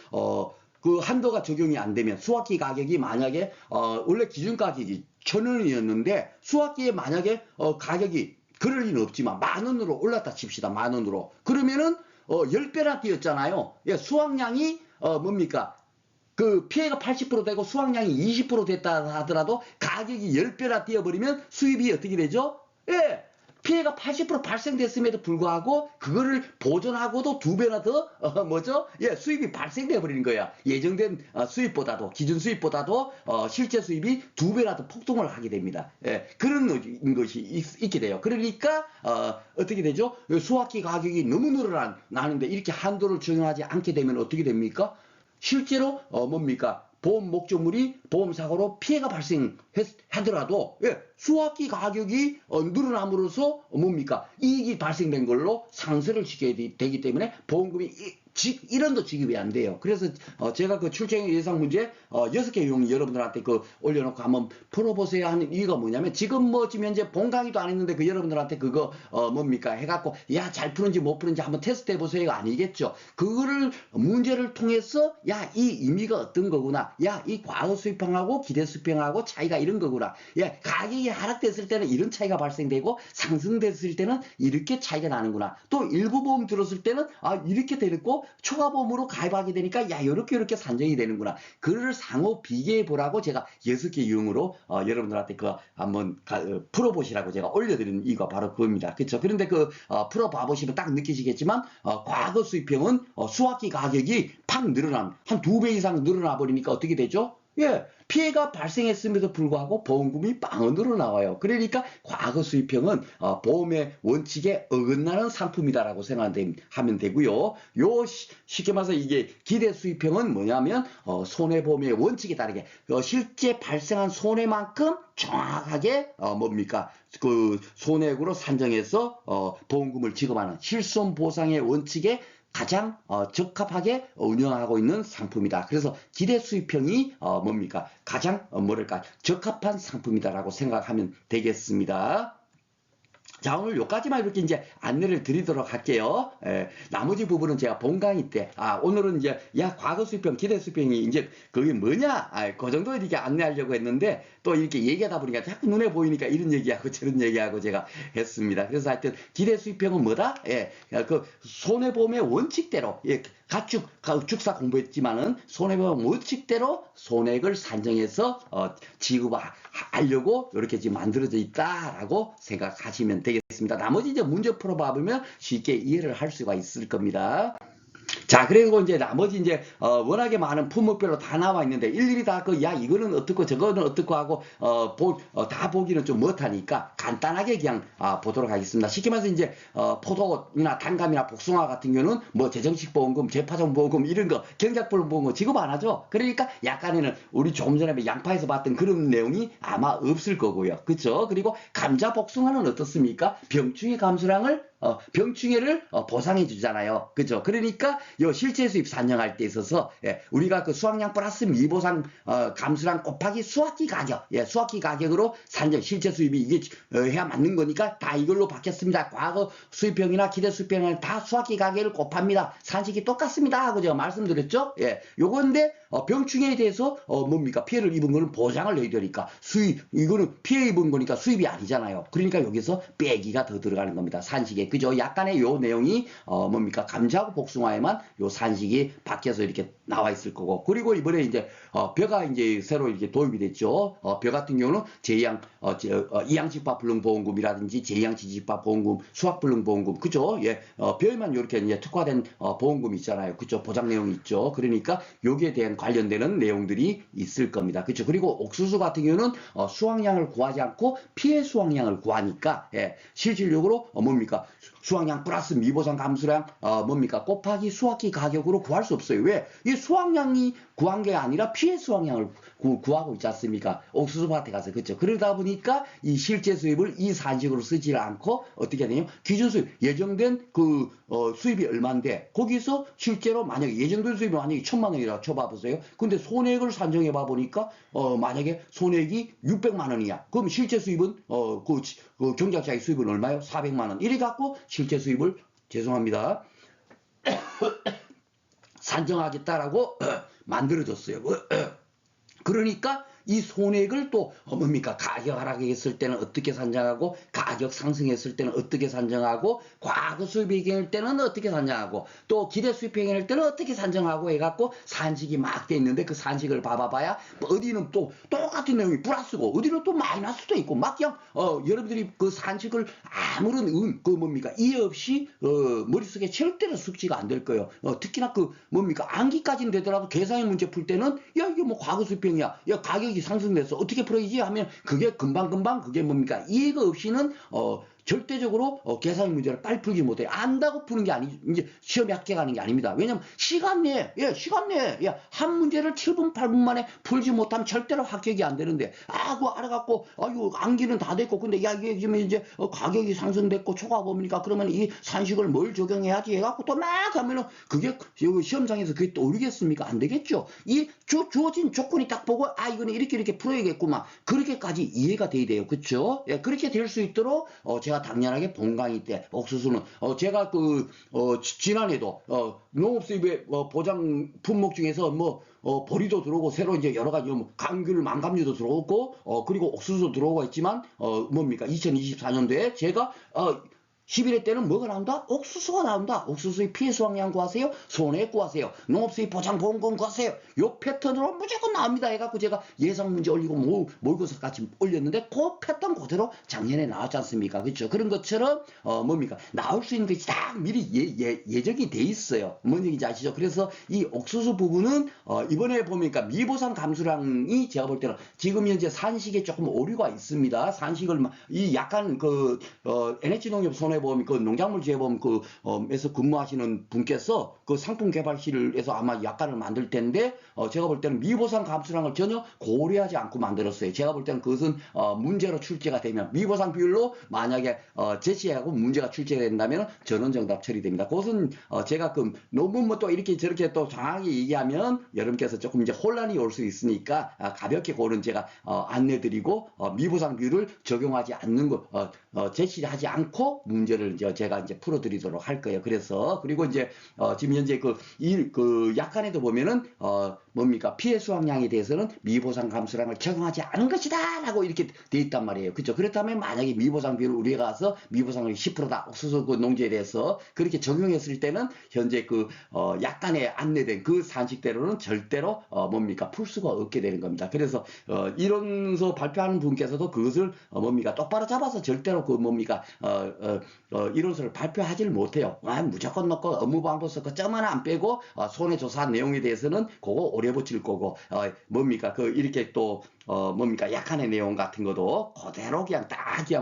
[SPEAKER 1] 그 한도가 적용이 안 되면 수확기 가격이 만약에 원래 기준 가격이 1,000원이었는데 수확기에 만약에 가격이 그럴 리는 없지만 10,000원으로 올랐다 칩시다. 10,000원으로. 그러면은 10배나 뛰었잖아요. 예, 수확량이 뭡니까? 그 피해가 80% 되고 수확량이 20% 됐다 하더라도 가격이 10배나 뛰어버리면 수입이 어떻게 되죠? 예. 피해가 80% 발생됐음에도 불구하고 그거를 보존하고도 2배나 더 뭐죠? 예, 수입이 발생돼 버리는 거야. 예정된 수입보다도 기준 수입보다도 실제 수입이 2배나 더 폭등을 하게 됩니다. 예, 그런 것이 있게 돼요. 그러니까 어떻게 되죠? 수확기 가격이 너무 늘어나는데 이렇게 한도를 적용하지 않게 되면 어떻게 됩니까? 실제로 뭡니까? 보험 목적물이 보험사고로 피해가 발생하더라도 예, 수확기 가격이 늘어남으로써 뭡니까 이익이 발생된 걸로 상쇄를 시켜야 되기 때문에 보험금이 1원도 지급이 안 돼요. 그래서 제가 그 출생 예상 문제 6개 유형 여러분들한테 그 올려놓고 한번 풀어보세요 하는 이유가 뭐냐면 지금 지금 현재 본 강의도 안 했는데 그 여러분들한테 그거 뭡니까 해갖고 야 잘 푸는지 못 푸는지 한번 테스트 해보세요가 아니겠죠. 그거를 문제를 통해서 야 이 의미가 어떤 거구나, 야 이 과거 수입형하고 기대 수입형하고 차이가 이런 거구나, 야 가격이 하락됐을 때는 이런 차이가 발생되고 상승됐을 때는 이렇게 차이가 나는구나, 또 일부 보험 들었을 때는 이렇게 되고 그리고 초과보험으로 가입하게 되니까 야 요렇게 산정이 되는구나. 그를 상호 비교해 보라고 제가 6개 유형으로 여러분들한테 그 한번 풀어보시라고 제가 올려드리는 이유가 바로 그겁니다. 그렇죠? 그런데 풀어봐 보시면 딱 느끼시겠지만 과거 수입형은 수확기 가격이 팍 늘어난 한 2배 이상 늘어나 버리니까 어떻게 되죠? 예, 피해가 발생했음에도 불구하고 보험금이 빵 늘어나와요. 그러니까 과거 수입형은 보험의 원칙에 어긋나는 상품이다라고 생각하면 되고요. 쉽게 말해서 이게 기대 수입형은 뭐냐면 손해보험의 원칙에 따르게 실제 발생한 손해만큼 정확하게 뭡니까 그 손해액으로 산정해서 보험금을 지급하는 실손 보상의 원칙에 가장 적합하게 운영하고 있는 상품이다. 그래서 기대 수입형이 뭡니까 가장 뭐랄까 적합한 상품이다라고 생각하면 되겠습니다. 자, 오늘 요까지만 이렇게 이제 안내를 드리도록 할게요. 나머지 부분은 제가 본강의 때, 오늘은 이제, 과거 수입형, 기대 수입형이 이제 그게 뭐냐? 그 정도 이렇게 안내하려고 했는데, 또 이렇게 얘기하다 보니까 자꾸 눈에 보이니까 이런 얘기하고 저런 얘기하고 제가 했습니다. 그래서 하여튼, 기대 수입형은 뭐다? 그 손해보험의 원칙대로, 가축사 공부했지만은 손해보험 원칙대로 손해액을 산정해서 지급하려고 이렇게 지금 만들어져 있다라고 생각하시면 되겠습니다. 나머지 이제 문제 풀어봐보면 쉽게 이해를 할 수가 있을 겁니다. 자, 그리고 이제 나머지 이제 워낙에 많은 품목별로 다 나와 있는데 일일이 다 이거는 어떻고 저거는 어떻고 하고 다 보기는 좀 못하니까 간단하게 그냥 보도록 하겠습니다. 쉽게 말해서 이제 포도나 단감이나 복숭아 같은 경우는 뭐 재정식 보험금, 재파종 보험금 이런 거 경작불능 보험금 지급 안 하죠. 그러니까 약간에는 우리 조금 전에 양파에서 봤던 그런 내용이 아마 없을 거고요. 그렇죠? 그리고 감자, 복숭아는 어떻습니까? 병충해 감소량을 병충해를 보상해 주잖아요. 그죠? 그러니까 요 실제 수입 산정할 때 있어서 우리가 그 수확량 플러스 미보상 감수량 곱하기 수확기 가격, 수확기 가격으로 산정 실제 수입이 이게 해야 맞는 거니까 다 이걸로 바뀌었습니다. 과거 수입형이나 기대 수입형은 다 수확기 가격을 곱합니다. 산식이 똑같습니다 하고 제가 말씀드렸죠. 요건데 병충해에 대해서 뭡니까 피해를 입은 거는 보상을 해야 되니까 이거는 피해 입은 거니까 수입이 아니잖아요. 그러니까 여기서 빼기가 더 들어가는 겁니다. 산식에. 그죠? 약간의 요 내용이 뭡니까 감자하고 복숭아에만 요 산식이 바뀌어서 이렇게 나와 있을 거고, 그리고 이번에 이제 벼가 이제 새로 이렇게 도입이 됐죠. 벼 같은 경우는 이양집합 불능보험금이라든지 제이양지집합 보험금, 수학불능보험금, 그죠? 벼에만 이렇게 이제 특화된 보험금 있잖아요. 그죠? 보장 내용이 있죠. 그러니까 여기에 대한 관련되는 내용들이 있을 겁니다. 그죠? 그리고 옥수수 같은 경우는 수확량을 구하지 않고 피해 수확량을 구하니까 실질적으로 뭡니까 수확량 플러스 미보상 감수량 뭡니까 곱하기 수확기 가격으로 구할 수 없어요. 왜? 이 수확량이 구한 게 아니라 피해 수확량을 구하고 있지 않습니까? 옥수수밭에 가서. 그렇죠? 그러다 보니까 이 실제 수입을 이 산식으로 쓰지 않고 어떻게 되냐면 기준 수입 예정된 그 수입이 얼마인데 거기서 실제로 만약에 예정된 수입이 만약에 1,000만 원이라고 쳐봐보세요. 근데 손해액을 산정해 봐 보니까 만약에 손해액이 600만 원이야. 그럼 실제 수입은 그 경작자의 수입은 얼마요? 400만 원. 이래 갖고 실제 수입을 죄송합니다. 산정하겠다라고 만들어졌어요. 그러니까 이 손해액을 또 뭡니까 가격 하락했을 때는 어떻게 산정하고 가격 상승했을 때는 어떻게 산정하고 과거 수입액일 때는 어떻게 산정하고 또 기대 수입액일 때는 어떻게 산정하고 해갖고 산식이 막 돼 있는데 그 산식을 봐봐야 어디는 또 똑같은 내용이 플러스고 어디는 또 마이너스도 있고 막 그냥 여러분들이 그 산식을 아무런 그 뭡니까 이해 없이 머릿속에 절대로 숙지가 안 될 거예요. 특히나 그 뭡니까 암기까지는 되더라도 계산의 문제 풀 때는 야 이게 뭐 과거 수입액이야 야 가격이 상승돼서 어떻게 풀어야지 하면 그게 금방 그게 뭡니까 이해가 없이는 절대적으로 계산 문제를 빨리 풀지 못해요. 안다고 푸는 게 아니 이제 시험에 합격하는 게 아닙니다. 왜냐면 시간 내에 한 문제를 7분 8분 만에 풀지 못하면 절대로 합격이 안 되는데 그거 알아갖고 암기는 다 됐고 근데 야 이게 지금 이제 가격이 상승됐고 초과범위니까 그러면 이 산식을 뭘 적용해야지 해갖고 또 막 하면은 그게 시험장에서 그게 떠오르겠습니까? 안 되겠죠. 이 주어진 조건이 딱 보고 이거는 이렇게 풀어야겠구만 그렇게까지 이해가 돼야 돼요. 그렇죠? 그렇게 될 수 있도록 제가 당연하게 본 강의 때 옥수수는 제가 지난해도 농업수입의 보장 품목 중에서 보리도 들어오고 새로 이제 여러 가지 감귤 망감류도 들어오고 그리고 옥수수도 들어오고 있지만 뭡니까 2024년도에 제가 11회 때는 뭐가 나온다? 옥수수가 나온다. 옥수수의 피해 수확량 구하세요. 손해 구하세요. 농업수입 보장보험금 구하세요. 요 패턴으로 무조건 나옵니다. 해갖고 제가 예상 문제 올리고 모의고사까지 올렸는데 그 패턴 그대로 작년에 나왔지 않습니까? 그렇죠? 그런 것처럼 뭡니까? 나올 수 있는 것이 딱 미리 예정이 돼 있어요. 뭔 얘기인지 아시죠? 그래서 이 옥수수 부분은 이번에 보니까 미보상 감수량이 제가 볼 때는 지금 현재 산식에 조금 오류가 있습니다. 산식을 이 약간 NH농협 손해보험 그 농작물지회보험 에서 근무하시는 분께서 그 상품 개발실에서 아마 약관을 만들 텐데 제가 볼 때는 미보상 감수량을 전혀 고려하지 않고 만들었어요. 제가 볼 때는 그것은 문제로 출제가 되면 미보상 비율로 만약에 제시하고 문제가 출제가 된다면 전원정답 처리됩니다. 그것은 제가 너무 뭐 또 이렇게 저렇게 또 정확하게 얘기하면 여러분께서 조금 이제 혼란이 올 수 있으니까 가볍게 그런 제가 안내드리고 미보상 비율을 적용하지 않는 거 제시하지 않고 문제를 제가 이제 풀어드리도록 할 거예요. 그래서 그리고 이제 지금 현재 그 약관에도 보면은 뭡니까 피해 수확량에 대해서는 미보상 감수량을 적용하지 않은 것이다라고 이렇게 돼 있단 말이에요. 그렇죠? 그렇다면 만약에 미보상 비율을 우리가 가서 미보상을 10%다 옥수수 그 농지에 대해서 그렇게 적용했을 때는 현재 약관에 안내된 그 산식대로는 절대로 뭡니까 풀 수가 없게 되는 겁니다. 그래서 이론서 발표하는 분께서도 그것을 뭡니까 똑바로 잡아서 절대로 뭡니까 이론서를 발표하지를 못해요. 무조건 넣고 업무방법 썼고 점 하나 안 빼고 손해조사 내용에 대해서는 그거 오래 붙일 거고 뭡니까 이렇게 또 뭡니까 약한의 내용 같은 것도 그대로 그냥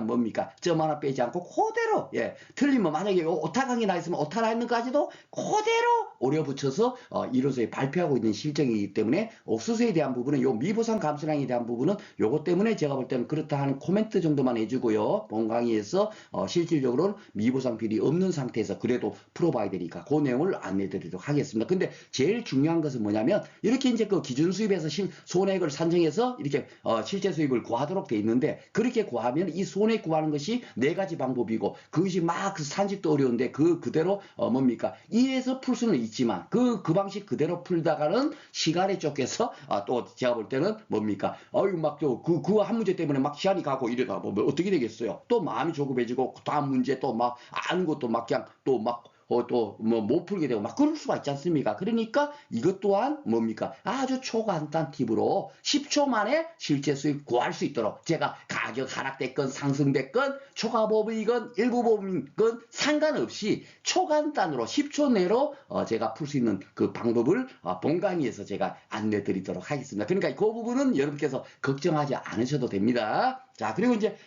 [SPEAKER 1] 뭡니까 점 하나 빼지 않고 그대로 틀리면 만약에 오타강이 나 있으면 오타 나 있는 까지도 그대로 오려 붙여서 이론서에 발표하고 있는 실정이기 때문에 옥수수에 대한 부분은 요 미보상 감수량에 대한 부분은 요것 때문에 제가 볼 때는 그렇다 하는 코멘트 정도만 해주고요. 본 강의에서 실질적으로는 미보상 비율이 없는 상태에서 그래도 풀어봐야 되니까 그 내용을 안내드리도록 하겠습니다. 근데 제일 중요한 것은 뭐냐면 이렇게 이제 그 기준 수입에서 손해액을 산정해서 이렇게 실제 수입을 구하도록 돼 있는데 그렇게 구하면 이 손해 구하는 것이 네 가지 방법이고 그것이 막 그 산식도 어려운데 그대로 뭡니까 이해해서 풀 수는 있지만 그 방식 그대로 풀다가는 시간에 쫓겨서 또 제가 볼 때는 뭡니까 막 또 그 한 문제 때문에 막 시간이 가고 이러다 보면 어떻게 되겠어요? 또 마음이 조급해지고 다음 문제 또 막 아는 것도 막 그냥 또 막 또 뭐 못 풀게 되고 막 그럴 수가 있지 않습니까? 그러니까 이것 또한 뭡니까 아주 초간단 팁으로 10초 만에 실제 수익 구할 수 있도록 제가 가격 하락됐건 상승됐건 초과보험이건 일부보험이건 상관없이 초간단으로 10초 내로 제가 풀 수 있는 그 방법을 본 강의에서 제가 안내 드리도록 하겠습니다. 그러니까 그 부분은 여러분께서 걱정하지 않으셔도 됩니다. 자, 그리고 이제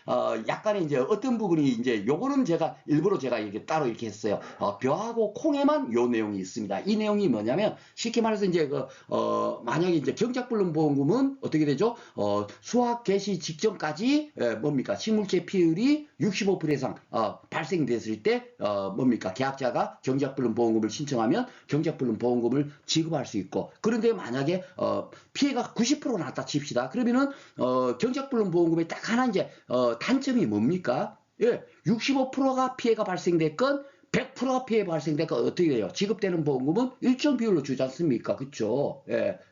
[SPEAKER 1] 약간의 이제 어떤 부분이 이제 요거는 제가 일부러 제가 이렇게 따로 이렇게 했어요. 벼하고 콩에만 요 내용이 있습니다. 이 내용이 뭐냐면 쉽게 말해서 이제 만약에 이제 경작불능보험금은 어떻게 되죠? 수확 개시 직전까지 뭡니까 식물체 피해율이 65% 이상 발생됐을 때 뭡니까 계약자가 경작불능보험금을 신청하면 경작불능보험금을 지급할 수 있고 그런데 만약에 피해가 90% 났다 칩시다. 그러면은 경작불능보험금에 딱 하나 이제 단점이 뭡니까? 65%가 피해가 발생됐건 100%가 피해 발생될까 어떻게 돼요? 지급되는 보험금은 일정 비율로 주지 않습니까? 그쵸?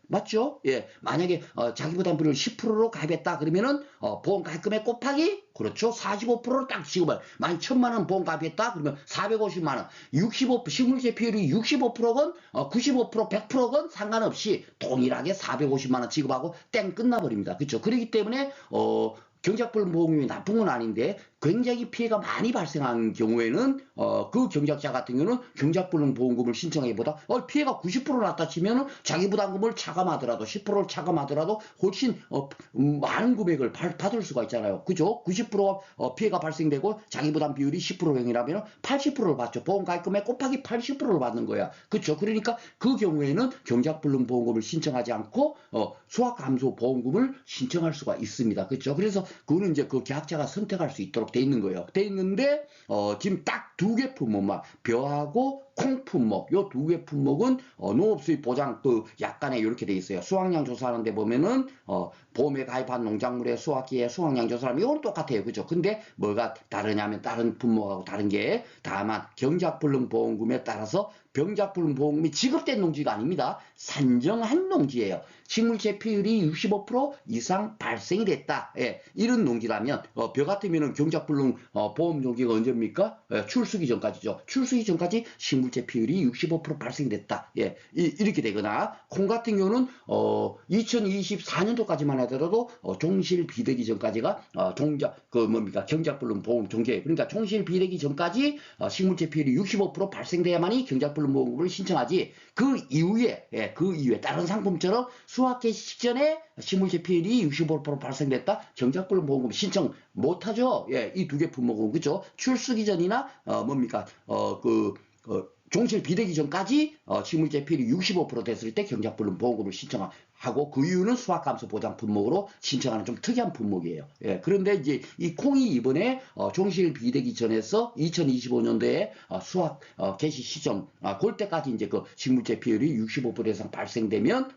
[SPEAKER 1] 맞죠? 만약에 자기 부담비를 10%로 가입했다 그러면은 보험 가입금액 곱하기 그렇죠? 45%를 딱 지급을 만약 1000만원 보험 가입했다 그러면 450만원 65 식물세 피율이 65%건 95% 100%건 상관없이 동일하게 450만원 지급하고 땡 끝나버립니다. 그쵸? 그렇기 때문에 경작불능보험금이 나쁜 건 아닌데 굉장히 피해가 많이 발생한 경우에는 그 경작자 같은 경우는 경작불능보험금을 신청하기보다 피해가 90% 났다 치면은 자기 부담금을 차감하더라도 10%를 차감하더라도 훨씬 많은 금액을 받을 수가 있잖아요. 그죠? 90% 피해가 발생되고 자기 부담 비율이 10%형이라면 80%를 받죠. 보험 가입금액 곱하기 80%를 받는 거야. 그렇죠? 그러니까 그 경우에는 경작불능보험금을 신청하지 않고 수확감소보험금을 신청할 수가 있습니다. 그렇죠? 그래서 그거는 이제 그 계약자가 선택할 수 있도록 돼 있는 거예요. 돼 있는데 지금 딱 두 개 품목만 벼하고 콩 품목 요 두 개 품목은 농업수입 보장 약간에 이렇게 돼 있어요. 수확량 조사하는데 보면은 보험에 가입한 농작물의 수확기에 수확량 조사하면 이건 똑같아요. 그죠? 근데 뭐가 다르냐면 다른 품목하고 다른 게 다만 경작불능보험금에 따라서 경작불능보험금이 지급된 농지가 아닙니다. 산정한 농지예요. 식물 재폐율이 65% 이상 발생이 됐다. 예, 이런 농지라면 벼 같으면은 경작불능 보험 종기가 언제입니까? 예, 출수기 전까지죠. 출수기 전까지 식물 재폐율이 65% 발생이 됐다. 예, 이렇게 되거나 콩 같은 경우는 2024년도까지만 하더라도 종실 비대기 전까지가 경작불능 보험 종계, 그러니까 종실 비대기 전까지 식물 재폐율이 65% 발생돼야만이 경작불능 보험금을 신청하지. 그 이후에 다른 상품처럼 수확 개시 직전에 식물 재폐율이 65% 발생됐다, 경작불능 보험금 신청 못하죠. 예, 이 두 개 품목은 그죠. 출수기 전이나 종실 비대기 전까지 식물 재폐율이 65% 됐을 때 경작불능 보험금을 신청하고, 그 이유는 수확감소 보장 품목으로 신청하는 좀 특이한 품목이에요. 예, 그런데 이제 이 콩이 이번에 종실 비대기 전에서 2025년도에 수확 개시 시점 그때까지 이제 그 식물 재폐율이 65% 이상 발생되면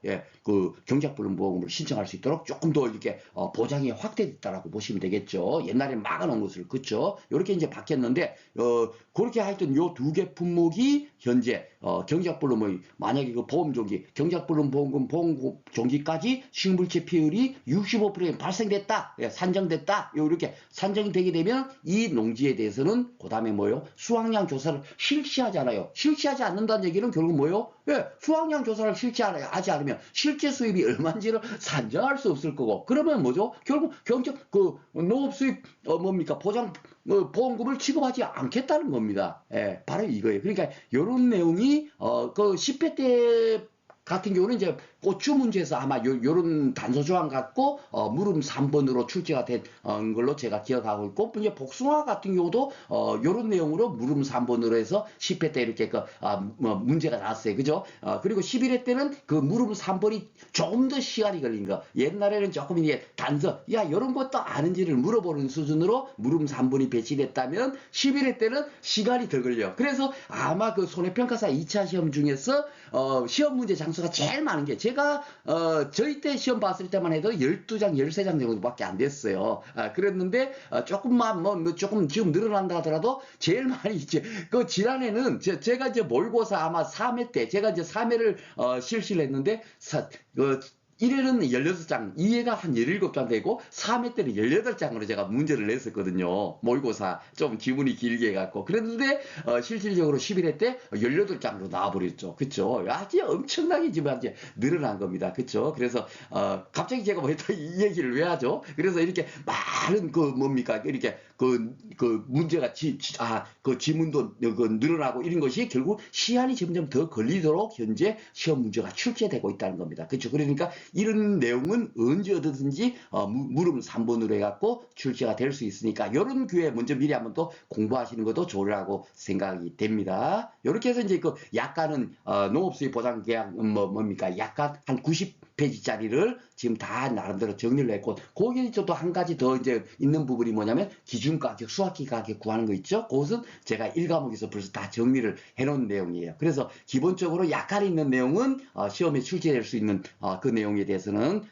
[SPEAKER 1] 예, 그 경작불능 보험금을 신청할 수 있도록 조금 더 이렇게 보장이 확대됐다라고 보시면 되겠죠. 옛날에 막아놓은 것을 그쵸. 이렇게 이제 바뀌었는데 그렇게 하여튼 요 두 개 품목이 현재 경작불능 만약에 그 보험 종기 경작불능 보험금 보험 종기까지 식물 재폐율이 65% 발생됐다, 예, 산정됐다, 이렇게 산정이 되게 되면 이 농지에 대해서는 그다음에 뭐요? 수확량 조사를 실시하잖아요. 실시하지 않는다는 얘기는 결국 뭐요? 예, 수확량 조사를 실시하지 않으면 실제 수입이 얼마인지를 산정할 수 없을 거고, 그러면 뭐죠? 결국 농업 수입 보장 보험금을 취급하지 않겠다는 겁니다. 예, 바로 이거예요. 그러니까 이런 내용이 그 10회 때 같은 경우는 이제 고추 문제에서 아마 요런 단서 조항 갖고 물음 3번으로 출제가 된 걸로 제가 기억하고 있고, 이제 복숭아 같은 경우도 요런 내용으로 물음 3번으로 해서 10회 때 이렇게 문제가 나왔어요. 그죠? 그리고 11회 때는 그 물음 3번이 조금 더 시간이 걸린 거. 옛날에는 조금 이게 단서, 야, 요런 것도 아는지를 물어보는 수준으로 물음 3번이 배치됐다면 11회 때는 시간이 더 걸려. 그래서 아마 그 손해평가사 2차 시험 중에서 시험 문제 장수가 제일 많은 게, 제가 저희 때 시험 봤을 때만 해도 12장 13장 정도밖에 안 됐어요. 그랬는데 조금만 조금 지금 늘어난다 하더라도 제일 많이 이제 그 지난해는 제가 이제 모의고사 아마 3회 때 제가 이제 3회를 실시를 했는데 1회는 16장, 2회가 한 17장 되고 3회 때는 18장으로 제가 문제를 냈었거든요. 모의고사 좀 지문이 길게 해갖고. 그랬는데 실질적으로 11회 때 18장으로 나와버렸죠. 그쵸? 아주 엄청나게 지금 이제 늘어난 겁니다. 그쵸? 그래서 갑자기 제가 이 얘기를 왜 하죠? 그래서 이렇게 많은 이렇게 문제가 그 지문도 늘어나고 이런 것이 결국 시간이 점점 더 걸리도록 현재 시험 문제가 출제되고 있다는 겁니다. 그렇죠? 그러니까 이런 내용은 언제 어디든지 물음 3번으로 해갖고 출제가 될 수 있으니까 이런 기회에 먼저 미리 한번 또 공부하시는 것도 좋으라고 생각이 됩니다. 이렇게 해서 이제 약간은 농업수입 보장계약 약간 한 90페이지짜리를 지금 다 나름대로 정리를 했고, 거기에 또 한 가지 더 이제 있는 부분이 뭐냐면 기준가격, 수확기 가격 구하는 거 있죠? 그것은 제가 1과목에서 벌써 다 정리를 해놓은 내용이에요. 그래서 기본적으로 약간 있는 내용은 시험에 출제될 수 있는 그 내용에 대해서는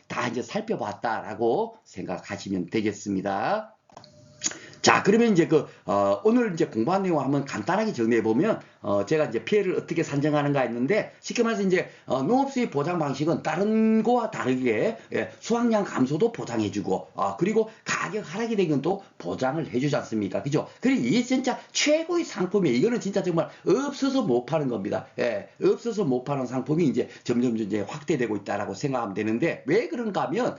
[SPEAKER 1] 다 이제 살펴봤다라고 생각하시면 되겠습니다. 자, 그러면 이제 오늘 이제 공부한 내용 한번 간단하게 정리해보면, 제가 이제 피해를 어떻게 산정하는가 했는데, 쉽게 말해서 이제, 농업수입 보장 방식은 다른 거와 다르게, 예, 수확량 감소도 보장해주고, 그리고 가격 하락이 되면 또 보장을 해주지 않습니까? 그죠? 그리고 이게 진짜 최고의 상품이에요. 이거는 진짜 정말 없어서 못 파는 겁니다. 예, 없어서 못 파는 상품이 이제 점점 이제 확대되고 있다라고 생각하면 되는데, 왜 그런가 하면,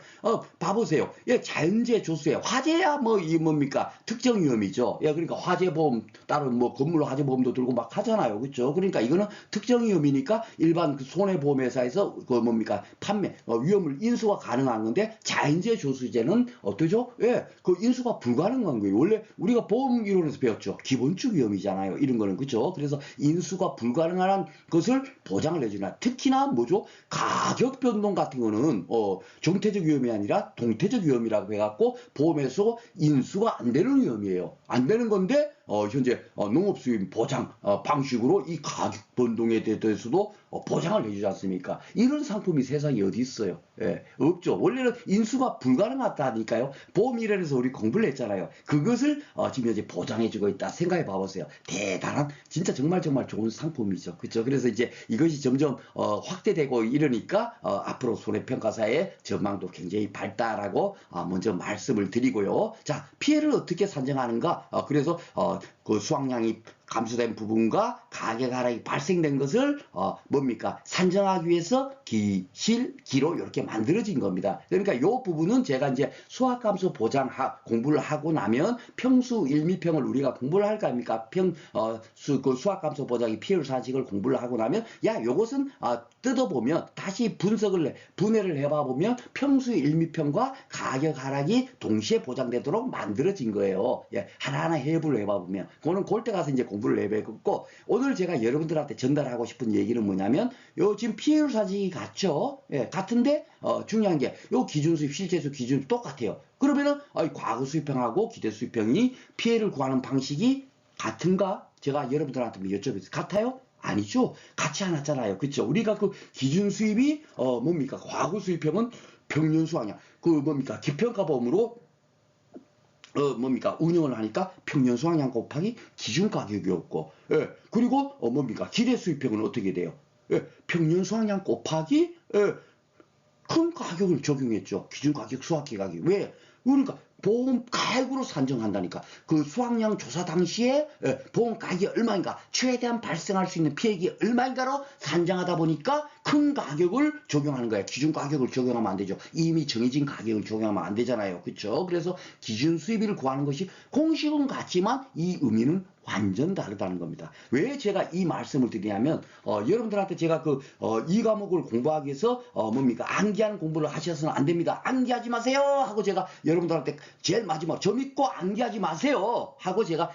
[SPEAKER 1] 봐보세요. 예, 자연재해 조수에 화재야 특정 위험이죠. 예, 그러니까 화재보험 따로 건물 화재보험도 들고 막 하잖아요. 그렇죠? 그러니까 이거는 특정 위험이니까 일반 손해보험회사에서 판매 위험을 인수가 가능한 건데, 자연재해 조수제는 어떠죠? 예, 그 인수가 불가능한 거예요. 원래 우리가 보험 이론에서 배웠죠. 기본적 위험이잖아요. 이런 거는 그렇죠. 그래서 인수가 불가능한 것을 보장을 해주나. 특히나 가격 변동 같은 거는 정태적 위험이 아니라 동태적 위험이라고 해갖고 보험에서 인수가 안 되는 위험이에요. 안 되는 건데 현재 농업수입 보장 방식으로 이 가격 변동에 대해서도 보장을 해주지 않습니까? 이런 상품이 세상에 어디 있어요? 예, 없죠. 원래는 인수가 불가능하다니까요. 보험이라서 우리 공부를 했잖아요. 그것을 지금 현재 보장해주고 있다. 생각해 봐보세요. 대단한, 진짜 정말 정말 좋은 상품이죠. 그렇죠? 그래서 이제 이것이 점점 확대되고 이러니까 앞으로 손해평가사의 전망도 굉장히 밝다라고 먼저 말씀을 드리고요. 자, 피해를 어떻게 산정하는가? 그래서 그 수확량이 감소된 부분과 가격 하락이 발생된 것을 뭡니까? 산정하기 위해서 기로 이렇게 만들어진 겁니다. 그러니까 이 부분은 제가 이제 수확 감소 보장 공부를 하고 나면 평수 1미평을 우리가 공부를 할 거 아닙니까? 그 수확 감소 보장의 피해율 사직을 공부를 하고 나면 야, 요것은 뜯어보면 다시 분해를 해봐 보면 평수 1미평과 가격 하락이 동시에 보장되도록 만들어진 거예요. 예, 하나하나 해부를 해봐 보면 그거는 골 때 가서 이제 공부를 해보겠고, 오늘 제가 여러분들한테 전달하고 싶은 얘기는 뭐냐면 요 지금 피해율 사직이 같죠. 예, 같은데 중요한 게 요 기준수입 실제수 기준 똑같아요. 그러면은 과거 수입형하고 기대 수입형이 피해를 구하는 방식이 같은가? 제가 여러분들한테 여쭤보겠습니다. 같아요? 아니죠. 같지 않았잖아요. 그렇죠? 우리가 그 기준 수입이 뭡니까? 과거 수입형은 평년 수확량, 그 뭡니까? 기평가범으로 뭡니까? 운영을 하니까 평년 수확량 곱하기 기준 가격이었고, 예, 그리고 뭡니까? 기대 수입형은 어떻게 돼요? 예, 평년 수확량 곱하기 큰 가격을 적용했죠. 기준 가격, 수확기 가격. 왜? 그러니까 보험 가액으로 산정한다니까. 그 수확량 조사 당시에 보험 가격이 얼마인가, 최대한 발생할 수 있는 피해액이 얼마인가로 산정하다 보니까 큰 가격을 적용하는 거야. 기준 가격을 적용하면 안 되죠. 이미 정해진 가격을 적용하면 안 되잖아요. 그렇죠? 그래서 기준 수입비를 구하는 것이 공식은 같지만 이 의미는 완전 다르다는 겁니다. 왜 제가 이 말씀을 드리냐면 여러분들한테 제가 이 과목을 공부하기 위해서 뭡니까? 암기하는 공부를 하셔서는 안 됩니다. 암기하지 마세요 하고 제가 여러분들한테 제일 마지막 저 믿고 암기하지 마세요 하고 제가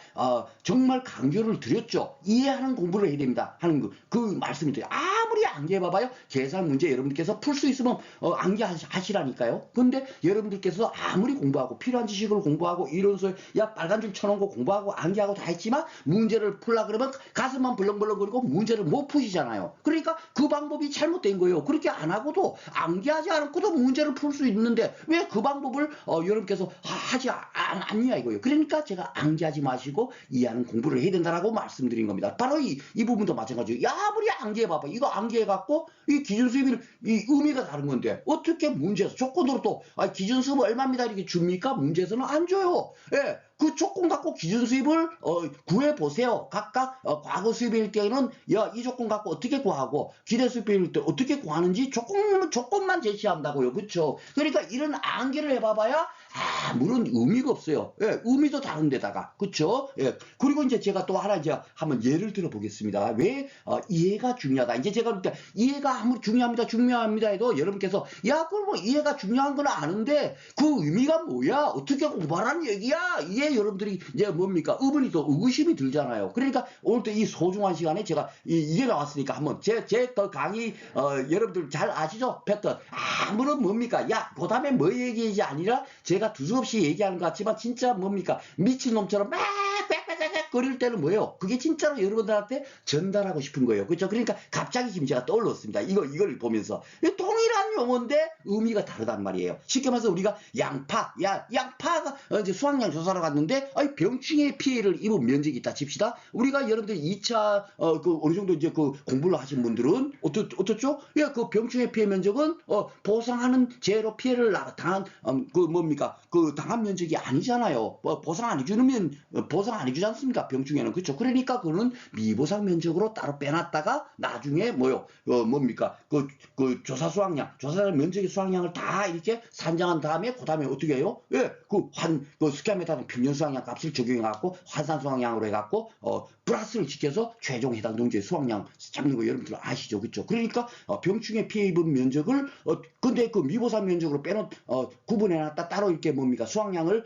[SPEAKER 1] 정말 강조를 드렸죠. 이해하는 공부를 해야 됩니다 하는 그 말씀이 드려요. 아무리 암기해봐봐요. 계산 문제 여러분들께서 풀 수 있으면 암기하시라니까요. 근데 여러분들께서 아무리 공부하고 필요한 지식을 공부하고 이론서에 야 빨간 줄 쳐놓은 거 공부하고 암기하고 다 했지만 문제를 풀라 그러면 가슴만 벌렁벌렁거리고 문제를 못 푸시잖아요. 그러니까 그 방법이 잘못된 거예요. 그렇게 안 하고도 암기하지 않고도 문제를 풀 수 있는데 왜 그 방법을 여러분께서 하지 않냐 이거예요. 그러니까 제가 암기하지 마시고 이해하는 공부를 해야 된다라고 말씀드린 겁니다. 바로 이 부분도 마찬가지예요. 야, 아무리 암기해봐봐. 이거 암기해갖고 이 기준수입이 이 의미가 다른 건데 어떻게 문제에서 조건으로 또 기준수입 얼마입니다 이렇게 줍니까? 문제에서는 안 줘요. 예. 그 조건 갖고 기준 수입을 구해보세요. 각각 과거 수입일 때는 이 조건 갖고 어떻게 구하고 기대 수입일 때 어떻게 구하는지 조건만 제시한다고요. 그렇죠? 그러니까 이런 암기를 해봐봐야 아무런 의미가 없어요. 예, 의미도 다른데다가 그렇죠? 예. 그리고 이제 제가 또 하나 이제 한번 예를 들어 보겠습니다. 왜 이해가 중요하다. 이제 제가 그러니까 이해가 아무리 중요합니다 해도 여러분께서 야, 그럼 뭐 이해가 중요한 건 아는데 그 의미가 뭐야? 어떻게 공부하라는 얘기야? 이게 여러분들이 이제 뭡니까? 의문이 또 의구심이 들잖아요. 그러니까 오늘 또 이 소중한 시간에 제가 이게 나왔으니까 한번 제 강의 여러분들 잘 아시죠? 패턴 아무런 뭡니까? 야, 그 다음에 뭐 얘기하지 아니라 제가 두서없이 얘기하는 것 같지만 진짜 뭡니까? 미친놈처럼 막 거릴 때는 뭐예요? 그게 진짜로 여러분들한테 전달하고 싶은 거예요. 그렇죠? 그러니까 갑자기 지금 제가 떠올랐습니다. 이걸 보면서 동일한 용어인데 의미가 다르단 말이에요. 쉽게 말해서 우리가 양파가 이제 수확량 조사를 갔는데 병충해 피해를 입은 면적이 있다 칩시다. 우리가 여러분들 2차 어느 정도 이제 그 공부를 하신 분들은 어떻죠? 예, 그 병충해 피해 면적은 보상하는 죄로 피해를 당한 당한 면적이 아니잖아요. 보상 안 해주면 보상 안 해주지 않습니까? 병충해는. 그렇죠? 그러니까 그거는 미보상 면적으로 따로 빼놨다가 나중에 조사 면적의 수확량을 다 이렇게 산정한 다음에 그다음에 어떻게 해요? 예, 스키야메타는 평년 수확량 값을 적용해갖고 환산 수확량으로 해갖고 플러스를 지켜서 최종 해당 농지의 수확량 잡는 거 여러분들 아시죠? 그렇죠? 그러니까 병충해 피해 입은 면적을 근데 그 미보상 면적으로 구분해놨다 따로 이렇게 수확량을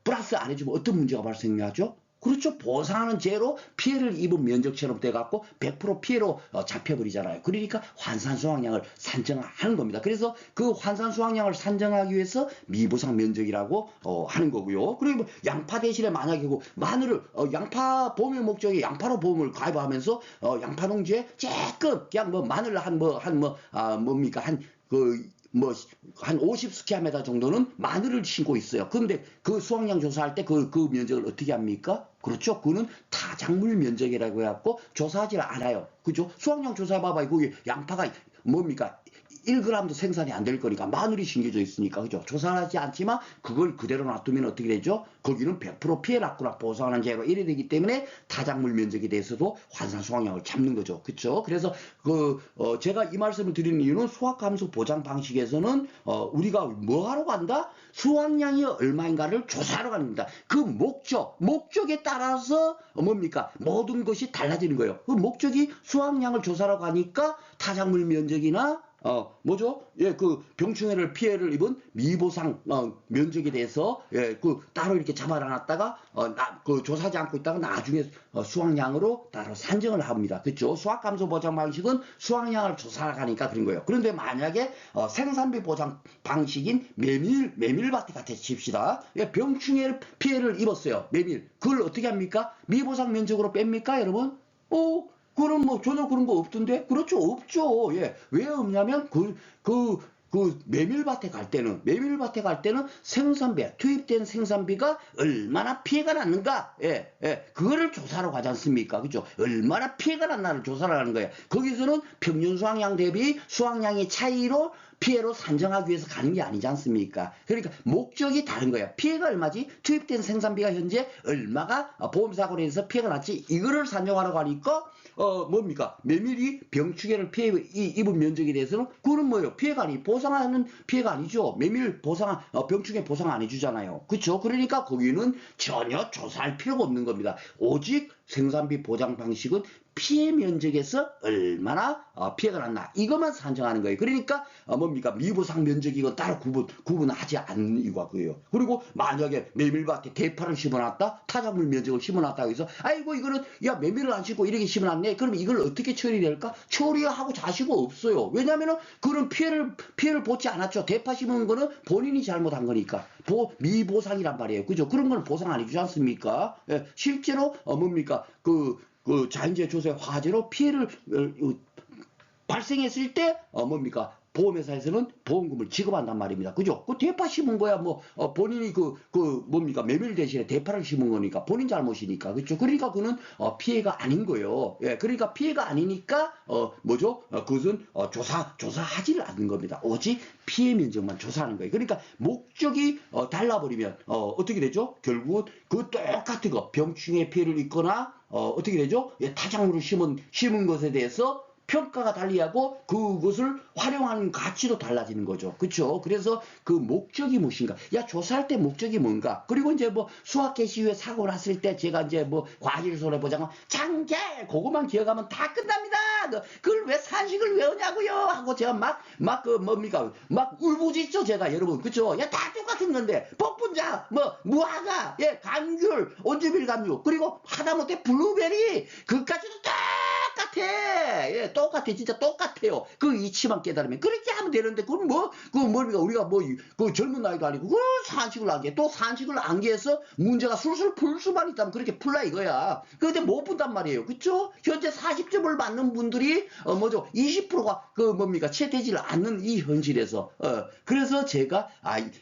[SPEAKER 1] 플러스 안 해주면 어떤 문제가 발생하죠? 그렇죠. 보상하는 죄로 피해를 입은 면적처럼 돼갖고 100% 피해로 잡혀버리잖아요. 그러니까 환산수확량을 산정하는 겁니다. 그래서 그 환산수확량을 산정하기 위해서 미보상 면적이라고 하는 거고요. 그리고 뭐 양파 대신에 만약에 마늘을 양파 보면 목적이 양파로 보험을 가입하면서 양파 농지에 조금 그냥 뭐 마늘 뭡니까 한 50스퀘어미터 정도는 마늘을 심고 있어요. 그런데 그 수확량 조사할 때 그 면적을 어떻게 합니까? 그렇죠. 그거는 타작물 면적이라고 해갖고 조사하지 않아요. 그죠? 수확량 조사해봐봐. 거기 양파가 뭡니까? 1g도 생산이 안 될 거니까 마늘이 심겨져 있으니까 그죠? 조사하지 않지만 그걸 그대로 놔두면 어떻게 되죠? 거기는 100% 피해 났구나 보상하는 제로 이래 되기 때문에 타작물 면적에 대해서도 환산 수확량을 잡는 거죠. 그렇죠? 그래서 제가 이 말씀을 드리는 이유는 수확감소 보장 방식에서는 우리가 뭐 하러 간다? 수확량이 얼마인가를 조사하러 갑니다. 그 목적에 따라서 뭡니까? 모든 것이 달라지는 거예요. 그 목적이 수확량을 조사하러 가니까 타작물 면적이나 뭐죠? 예, 그 병충해를 피해를 입은 미보상 면적에 대해서 따로 이렇게 잡아놨다가 그 조사하지 않고 있다가 나중에 수확량으로 따로 산정을 합니다. 그렇죠? 수확감소 보장 방식은 수확량을 조사하러 가니까 그런 거예요. 그런데 만약에 생산비 보장 방식인 메밀밭에 같아 칩시다. 예, 병충해 피해를 입었어요. 메밀. 그걸 어떻게 합니까? 미보상 면적으로 뺍니까, 여러분? 그럼 뭐 전혀 그런 거 없던데? 그렇죠. 없죠. 예. 왜 없냐면 메밀밭에 갈 때는 투입된 생산비가 얼마나 피해가 났는가? 그거를 조사하러 가지 않습니까? 그죠? 얼마나 피해가 났나를 조사를 하는 거예요. 거기서는 평균 수확량 대비 수확량의 차이로 피해로 산정하기 위해서 가는 게 아니지 않습니까? 그러니까 목적이 다른 거예요. 피해가 얼마지? 투입된 생산비가 현재 얼마가 보험사고로 인해서 피해가 났지? 이거를 산정하라고 하니까 뭡니까? 메밀이 병충해를 피해 입은 면적에 대해서는 그거는 뭐예요? 피해가 아니 보상하는 피해가 아니죠. 메밀 병충해 보상 안 해주잖아요. 그렇죠? 그러니까 거기는 전혀 조사할 필요가 없는 겁니다. 오직 생산비 보장 방식은 피해 면적에서 얼마나 피해가 났나 이것만 산정하는 거예요. 그러니까 뭡니까? 미보상 면적이건 따로 구분하지 않는 이유가 그래요. 그리고 만약에 메밀밭에 대파를 심어놨다, 타작물 면적을 심어놨다고 해서 아이고 이거는 야 메밀을 안 심고 이렇게 심어놨네. 그러면 이걸 어떻게 처리될까? 처리하고 자시고 없어요. 왜냐하면은 그런 피해를 보지 않았죠. 대파 심은 거는 본인이 잘못한 거니까 미보상이란 말이에요. 그죠? 그런 건 보상 안 해주지 않습니까? 예, 실제로 뭡니까? 그 자연재해 조세 화재로 피해를 발생했을 때 뭡니까? 보험회사에서는 보험금을 지급한단 말입니다. 그죠? 그 대파 심은 거야 뭐 본인이 뭡니까? 메밀 대신에 대파를 심은 거니까 본인 잘못이니까. 그렇죠? 그러니까 그는 피해가 아닌 거예요. 예, 그러니까 피해가 아니니까 뭐죠? 그것은 조사하지를 않는 겁니다. 오직 피해 면적만 조사하는 거예요. 그러니까 목적이 달라버리면 어떻게 되죠? 결국은 그 똑같은 거 병충해 피해를 입거나 어떻게 되죠? 예, 타작물을 심은 것에 대해서 평가가 달리하고 그것을 활용하는 가치도 달라지는 거죠. 그렇죠? 그래서 그 목적이 무엇인가? 야, 조사할 때 목적이 뭔가? 그리고 이제 뭐 수학 개시 후에 사고 났을 때 제가 이제 뭐 과실 손해보장은 장제 그거만 기억하면 다 끝납니다. 그걸 왜 산식을 외우냐고요? 하고 제가 막 울부짖죠 제가 여러분. 그렇죠? 야, 다 똑같은 건데 복분자 무화과 감귤 온주밀 감귤 그리고 하다못해 블루베리 그까지도 똑같아. 예, 똑같아. 진짜 똑같아요. 그 이치만 깨달으면. 그렇게 하면 되는데, 그건 뭡니까? 우리가 그 젊은 나이도 아니고, 산식을 안게. 또 산식을 안게해서 문제가 술술 풀 수만 있다면 그렇게 풀라 이거야. 근데 못 푼단 말이에요. 그쵸? 현재 40점을 받는 분들이, 20%가 채되지를 않는 이 현실에서. 그래서 제가,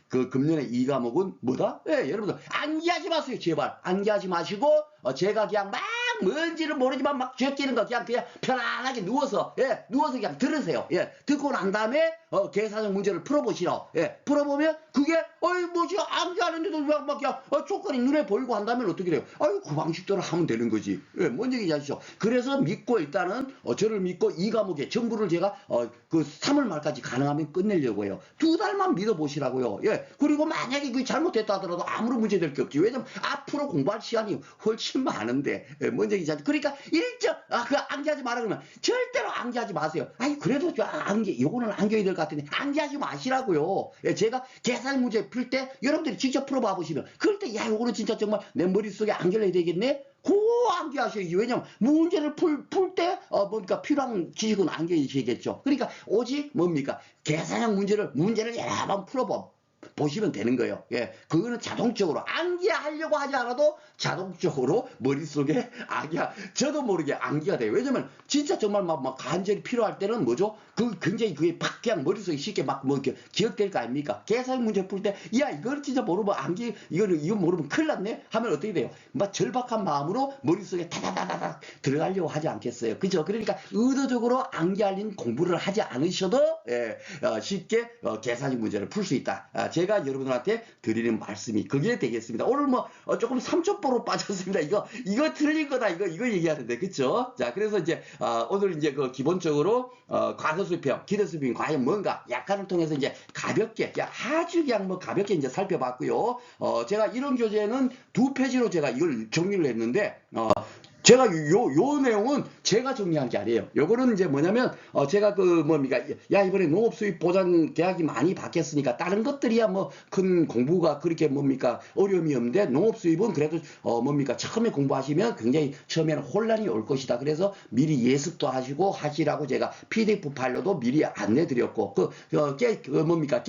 [SPEAKER 1] 금년에 이 과목은 뭐다? 예, 여러분들, 암기하지 마세요. 제발. 암기하지 마시고, 제가 그냥 뭔지를 모르지만 막 적기는 거 그냥 편안하게 누워서 그냥 들으세요. 예, 듣고 난 다음에 계산형 문제를 풀어보시라. 예, 풀어보면 그게 뭐지 암기하는데도 막 그냥 조건이 눈에 보이고 한다면 어떻게 돼요? 그 방식대로 하면 되는 거지. 예, 뭔 얘기인지 아시죠? 그래서 믿고 일단은 저를 믿고 이 과목에 전부를 제가 그 3월 말까지 가능하면 끝내려고 해요. 2달만 믿어보시라고요. 예, 그리고 만약에 그게 잘못됐다 하더라도 아무런 문제 될 게 없지. 왜냐면 앞으로 공부할 시간이 훨씬 많은데 뭐 원적이지. 그러니까 일정 그 안기하지 마라 그러면 절대로 안기하지 마세요. 아니 그래도 안기 요거는 안겨야 될 것 같은데 안기하지 마시라고요. 예, 제가 계산 문제 풀 때 여러분들이 직접 풀어봐 보시면 그럴 때 야 요거는 진짜 정말 내 머릿속에 안겨야 되겠네. 고 안겨하셔야지. 왜냐면 문제를 풀 때 뭡니까 필요한 지식은 안겨주시겠죠. 그러니까 오직 뭡니까 계산형 문제를 여러 번 풀어봐 보시면 되는 거예요. 예, 그거는 자동적으로 암기하려고 하지 않아도 자동적으로 머릿속에 저도 모르게 암기가 돼요. 왜냐면 진짜 정말 막 간절히 필요할 때는 뭐죠? 그 굉장히 그게 막 그냥 머릿속에 쉽게 막 뭐 기억될 거 아닙니까? 계산 문제 풀 때 야 이걸 진짜 모르면 이거 모르면 큰일 났네 하면 어떻게 돼요? 막 절박한 마음으로 머릿속에 다다다다닥 들어가려고 하지 않겠어요. 그죠? 그러니까 의도적으로 암기하는 공부를 하지 않으셔도 예, 쉽게 계산 문제를 풀 수 있다. 제가 여러분들한테 드리는 말씀이 그게 되겠습니다. 오늘 뭐 조금 삼천포로 빠졌습니다. 이거 틀린 거다. 이거 얘기하는데 그쵸? 자 그래서 이제 오늘 이제 그 기본적으로 과거 수평, 기대 수평이 과연 뭔가 약간을 통해서 이제 가볍게 아주 그냥 뭐 가볍게 이제 살펴봤고요. 제가 이런 교재는 2페이지로 제가 이걸 정리를 했는데 제가 요 내용은 제가 정리한 게 아니에요. 요거는 이제 뭐냐면, 제가 뭡니까. 야, 이번에 농업수입 보장 계약이 많이 바뀌었으니까 다른 것들이야 뭐 큰 공부가 그렇게 뭡니까. 어려움이 없는데 농업수입은 그래도, 뭡니까. 처음에 공부하시면 굉장히 처음에는 혼란이 올 것이다. 그래서 미리 예습도 하시라고 제가 PDF 파일로도 미리 안내 드렸고, 뭡니까.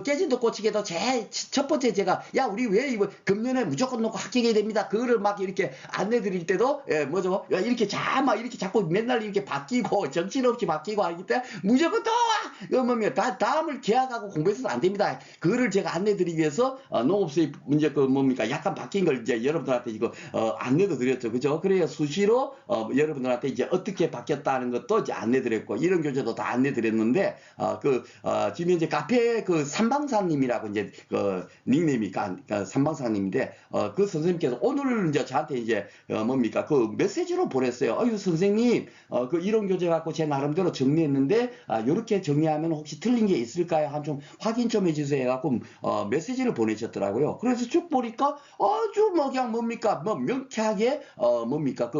[SPEAKER 1] 깨진도 꽂히게도 첫 번째 제가 야 우리 왜 이거 금년에 무조건 놓고 합격해야 됩니다. 그거를 막 이렇게 안내 드릴 때도 뭐죠? 야, 이렇게 막 이렇게 자꾸 맨날 이렇게 바뀌고 정신없이 바뀌고 하기 때문에 무조건 또 와! 뭡니까? 다음을 계약하고 공부해서는 안 됩니다. 그거를 제가 안내 드리기 위해서 농업수입 문제 뭡니까? 약간 바뀐 걸 이제 여러분들한테 이거 안내도 드렸죠. 그죠? 그래야 수시로 여러분들한테 이제 어떻게 바뀌었다는 것도 이제 안내 드렸고 이런 교재도 다 안내 드렸는데 지금 현재 카페 삼방사님이라고 이제 닉네임이 삼방사님인데 그 선생님께서 오늘 이제 저한테 이제 뭡니까 그 메시지로 보냈어요. 아유 선생님 그 이론 교재 갖고 제 나름대로 정리했는데 이렇게 정리하면 혹시 틀린 게 있을까요? 한 좀 확인 좀 해주세요. 해갖고 메시지를 보내셨더라고요. 그래서 쭉 보니까 아주 뭐 그냥 뭡니까 뭐 명쾌하게 뭡니까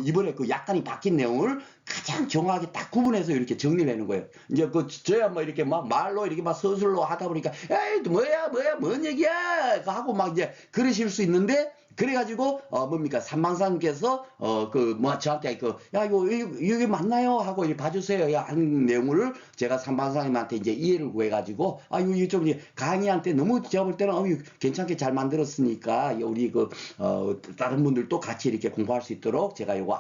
[SPEAKER 1] 이번에 약간이 바뀐 내용을 가장 정확하게 딱 구분해서 이렇게 정리를 해놓은 거예요. 이제 저야 뭐 이렇게 막 말로 이렇게 막 서술로 하다 보니까, 에이, 뭐야, 뭔 얘기야! 하고 막 이제 그러실 수 있는데, 그래가지고, 뭡니까, 삼방사님께서, 저한테 야, 이게 맞나요? 하고 이렇게 봐주세요. 야, 하는 내용을 제가 삼방사님한테 이제 이해를 구해가지고, 이거 좀 강의한테 너무 제가 볼 때는, 괜찮게 잘 만들었으니까, 우리 다른 분들도 같이 이렇게 공부할 수 있도록 제가 이거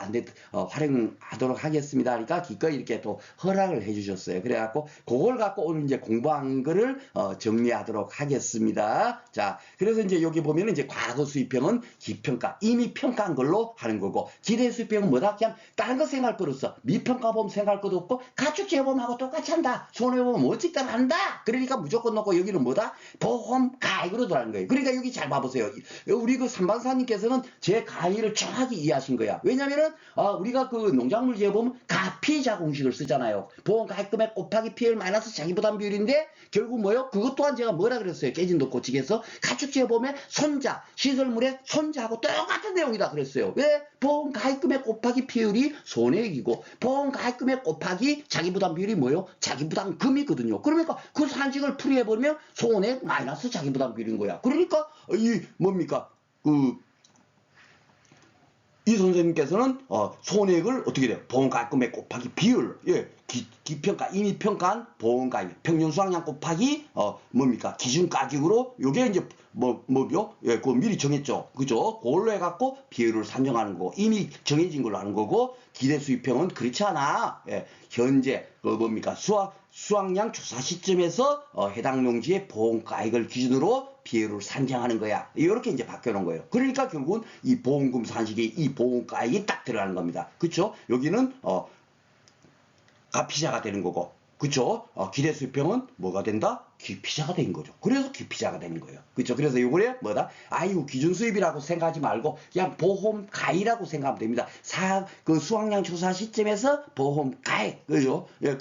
[SPEAKER 1] 활용하도록 하겠습니다. 그러니까 기꺼이 이렇게 또 허락을 해주셨어요. 그래갖고, 그걸 갖고 오늘 이제 공부한 거를, 정리하도록 하겠습니다. 자, 그래서 이제 여기 보면은 이제 과거 수입형은 기평가, 이미 평가한 걸로 하는 거고, 기대 수입형은 뭐다? 그냥 다른 거 생각할 거 없어. 미평가 보면 생각할 것도 없고, 가축 재보험하고 똑같이 한다. 손해보험 어찌든 한다. 그러니까 무조건 넣고 여기는 뭐다? 보험 가액으로 들어가는 거예요. 그러니까 여기 잘 봐보세요. 우리 삼방사님께서는 제 강의를 정확히 이해하신 거야. 왜냐면은, 우리가 농작물 재보험 가피자 공식을 쓰잖아요. 보험 가액금액 곱하기 PL 마이너스 자기부담 비율인데, 결국 뭐요? 그것 또한 제가 뭐라 그랬어요? 깨진도 고치기에서 가축 재보험의 손자, 시설물의 손자하고 똑같은 내용이다 그랬어요. 왜? 보험 가입금액 곱하기 비율이 손해액이고 보험 가입금액 곱하기 자기부담 비율이 뭐예요? 자기부담금이거든요. 그러니까 그 산식을 풀이해보면 손해액 마이너스 자기부담 비율인 거야. 그러니까 이 뭡니까? 이 선생님께서는 손해액을 어떻게 돼요? 보험가액금액 곱하기 비율, 예, 기평가, 이미 평가한 보험가액, 평균 수확량 곱하기 뭡니까? 기준 가격으로 요게 이제 뭐죠? 예, 그거 미리 정했죠, 그죠? 그걸로 해갖고 비율을 산정하는 거고 이미 정해진 걸로 하는 거고 기대 수입형은 그렇지 않아. 예, 현재 뭡니까? 수확량 조사 시점에서 해당 농지의 보험가액을 기준으로 비율을 산정하는 거야. 이렇게 이제 바뀌어놓은 거예요. 그러니까 결국은 이 보험금 산식에 이 보험가액이 딱 들어가는 겁니다. 그렇죠? 여기는 가피자가 되는 거고 그쵸? 기대수익병은 뭐가 된다? 기피자가 된 거죠. 그래서 기피자가 되는 거예요. 그쵸? 그래서 이거에 뭐다? 아이고, 기준수입이라고 생각하지 말고, 그냥 보험 가입이라고 생각하면 됩니다. 수확량 조사 시점에서 보험 가입. 그죠? 예,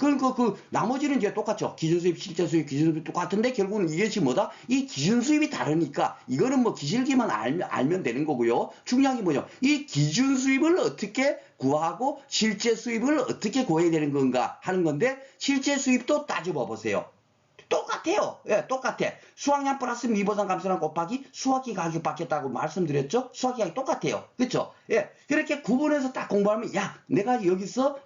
[SPEAKER 1] 나머지는 이제 똑같죠. 기준수입, 실제수입, 기준수입 똑같은데, 결국은 이게 지금 뭐다? 이 기준수입이 다르니까, 이거는 뭐 기실기만 알면 되는 거고요. 중요한 게 뭐냐? 이 기준수입을 어떻게 구하고 실제 수입을 어떻게 구해야 되는 건가 하는 건데, 실제 수입도 따져봐 보세요. 똑같아요. 예, 똑같아. 수확량 플러스 미보상 감소량 곱하기 수확기 가격 받겠다고 말씀드렸죠? 수확기 가격 똑같아요. 그쵸? 예, 그렇게 구분해서 딱 공부하면, 야, 내가 여기서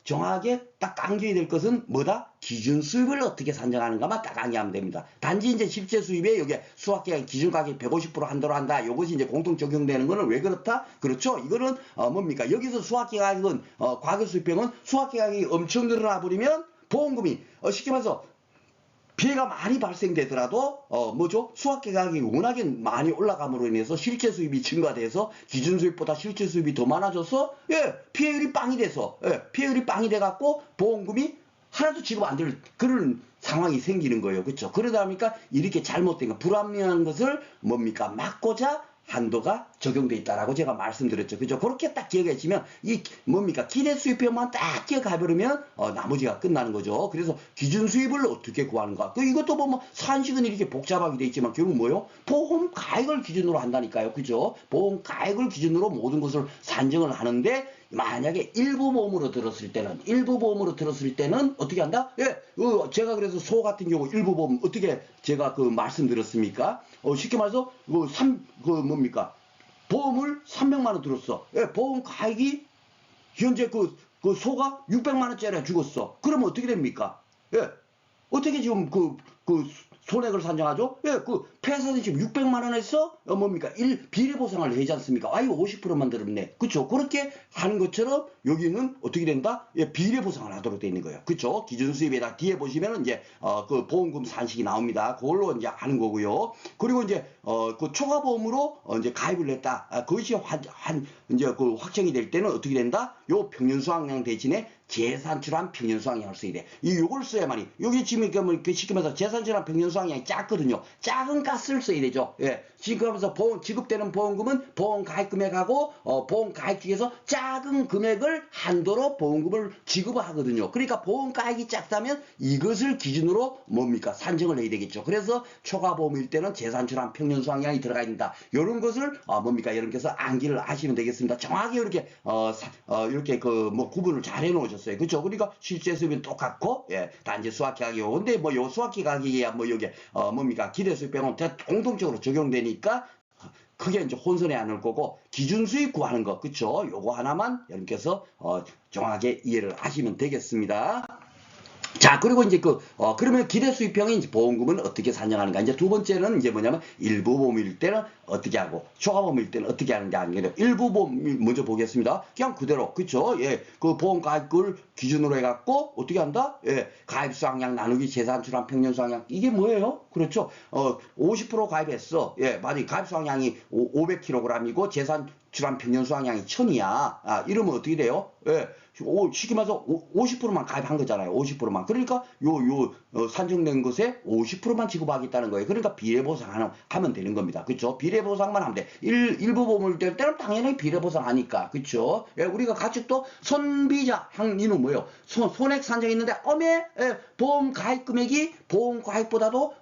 [SPEAKER 1] 정확하게 딱 강조해야 될 것은 뭐다? 기준 수입을 어떻게 산정하는가만 딱 강조하면 됩니다. 단지 이제 실제 수입에 여기 수확기 가격 기준 가격 150% 한도로 한다. 요것이 이제 공통 적용되는 거는 왜 그렇다? 그렇죠? 이거는 뭡니까? 여기서 수확기 가격은 과거 수입병은 수확기 가격이 엄청 늘어나 버리면 보험금이 쉽게 말해서 피해가 많이 발생되더라도 뭐죠? 수확기 가격이 워낙에 많이 올라감으로 인해서 실제 수입이 증가돼서 기준 수입보다 실제 수입이 더 많아져서 피해율이 빵이 돼서 피해율이 빵이 돼 갖고 보험금이 하나도 지급 안 될 그런 상황이 생기는 거예요. 그렇죠? 그러다 보니까 이렇게 잘못된 거 불합리한 것을 뭡니까? 막고자 한도가 적용돼 있다라고 제가 말씀드렸죠. 그죠? 그렇게 딱 기억해주면 이 뭡니까? 기대 수입표만 딱 기억해버리면 나머지가 끝나는 거죠. 그래서 기준 수입을 어떻게 구하는가? 이것도 뭐 산식은 이렇게 복잡하게 돼 있지만 결국 뭐요? 보험 가액을 기준으로 한다니까요. 그죠? 보험 가액을 기준으로 모든 것을 산정을 하는데 만약에 일부 보험으로 들었을 때는 어떻게 한다? 제가 그래서 소 같은 경우 일부 보험 어떻게 제가 말씀드렸습니까? 쉽게 말해서 뭡니까? 보험을 300만 원 들었어. 보험 가액이 현재 소가 600만 원짜리가 죽었어. 그러면 어떻게 됩니까? 어떻게 지금 손해를 산정하죠? 폐사는 지금 600만 원에서 뭡니까? 비례보상을 내지 않습니까? 아이고 50%만 들었네. 그쵸? 그렇게 하는 것처럼 여기는 어떻게 된다? 비례보상을 하도록 되어 있는 거예요. 그쵸? 기준 수입에다 뒤에 보시면은 이제 보험금 산식이 나옵니다. 그걸로 이제 하는 거고요. 그리고 이제 초과보험으로 이제 가입을 했다. 그것이 이제 확정이 될 때는 어떻게 된다? 요 평균수확량 대신에 재산출한 평균수확량을 써야 돼. 요걸 써야만이. 여기 지금 쉽게 말해서 재산출한 평균수확량이 작거든요. 작은 값을 써야 되죠. 지금 하면서 지급되는 보험금은 보험 가입 금액하고 보험 가입 중에서 작은 금액을 한도로 보험금을 지급을 하거든요. 그러니까 보험 가입이 작다면 이것을 기준으로 뭡니까? 산정을 해야 되겠죠. 그래서 초과보험일 때는 재산출한 평균수확량이 들어가야 된다. 이런 것을 뭡니까? 여러분께서 암기를 하시면 되겠습니다. 정확히 이렇게 이렇게 구분을 잘 해놓으셨어요. 그죠? 그러니까 실제 수입은 똑같고, 단지 수확기 가격이 근데 요 수확기 가격이야 여기 뭡니까? 기대 수입병은 공통적으로 적용되니까 크게 이제 혼선이 안 올 거고 기준 수입 구하는 거, 그쵸? 요거 하나만 여러분께서 정확하게 이해를 하시면 되겠습니다. 자, 그리고 이제 그러면 기대 수입형인 이제 보험금은 어떻게 산정하는가? 이제 두 번째는 이제 뭐냐면 일부 보험일 때는 어떻게 하고 초과보험일 때는 어떻게 하는지 하는 게 일부 보험 먼저 보겠습니다. 그냥 그대로, 그쵸? 보험 가입을 기준으로 해갖고 어떻게 한다? 가입 수확량 나누기 재산출한 평균 수확량 이게 뭐예요? 그렇죠? 50% 가입했어. 맞아요. 가입 수확량이 500kg이고 재산출한 평균 수확량이 1000이야. 이러면 어떻게 돼요? 쉽게 말해서 50%만 가입한 거잖아요. 50%만. 그러니까 산정된 것에 50%만 지급하겠다는 거예요. 그러니까 비례보상 하면 되는 겁니다. 그쵸? 비례보상만 하면 돼. 일부 보험을 뗄 때는 당연히 비례보상 하니까. 그쵸? 우리가 가축도 손비자 항리는 뭐예요? 손액 산정했는데 보험 가입 금액이 보험 가입보다도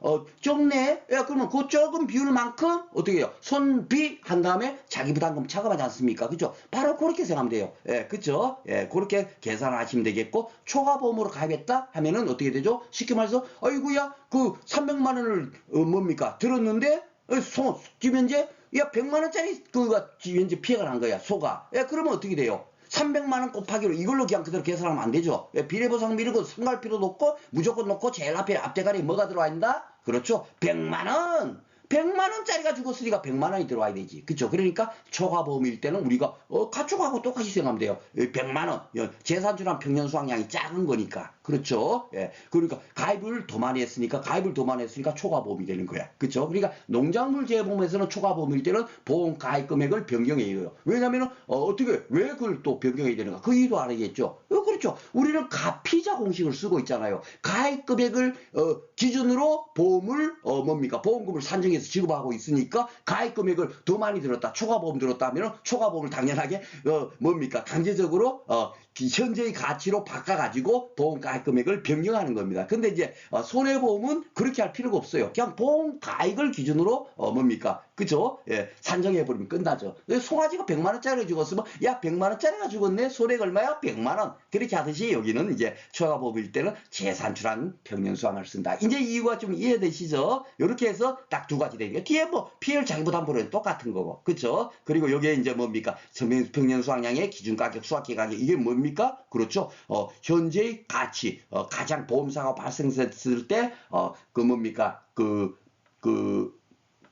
[SPEAKER 1] 적네. 그러면 그 적은 비율만큼 어떻게 해요? 손비 한 다음에 자기 부담금 차감하지 않습니까? 그죠? 바로 그렇게 생각하면 돼요. 그죠? 그렇게 계산하시면 되겠고 초과보험으로 가입했다 하면은 어떻게 되죠? 쉽게 말해서 아이고야 300만 원을 뭡니까? 들었는데 지금 현재 100만 원짜리 현재 피해가 난 거야. 소가. 그러면 어떻게 돼요? 300만 원 곱하기로 이걸로 그냥 그대로 계산하면 안 되죠. 비례보상 미루고 상갈 필요도 없고 무조건 놓고 제일 앞대가리 뭐가 들어와 있나? 그렇죠. 100만 원. 100만 원짜리가 죽었으니까 100만 원이 들어와야 되지. 그쵸? 그러니까 초과보험일 때는 우리가 가축하고 똑같이 생각하면 돼요. 100만 원. 재산출한 평년 수확량이 작은 거니까. 그렇죠. 예. 그러니까 가입을 더 많이 했으니까 초과보험이 되는 거야. 그렇죠. 그러니까 농작물 재보험에서는 초과보험일 때는 보험 가입 금액을 변경해야 해요. 왜냐면은 어떻게 왜 그걸 또 변경해야 되는가? 그 이유도 알아야겠죠. 그렇죠. 우리는 가피자 공식을 쓰고 있잖아요. 가입 금액을 기준으로 보험을 뭡니까? 보험금을 산정해서 지급하고 있으니까 가입 금액을 더 많이 들었다. 초과보험 들었다 하면은 초과보험을 당연하게 뭡니까? 강제적으로 현재의 가치로 바꿔가지고 보험 가입 금액을 변경하는 겁니다. 근데 이제 손해보험은 그렇게 할 필요가 없어요. 그냥 보험 가입을 기준으로 뭡니까? 그죠? 예, 산정해버리면 끝나죠. 송아지가 100만원짜리 죽었으면 야 100만원짜리가 죽었네? 손해가 얼마야? 100만원. 그렇게 하듯이 여기는 이제 초과보험일 때는 재산출한 평년수당을 쓴다. 이제 이유가 좀 이해되시죠? 이렇게 해서 딱 두 가지 되니까 뒤에 뭐 피해율 자기부담보로는 똑같은 거고, 그렇죠? 그리고 여기에 이제 뭡니까? 평년수당량의 기준가격, 수확기 가격, 이게 뭡니까? 그렇죠? 현재의 가치, 가장 보험사가 발생했을 때 그 뭡니까?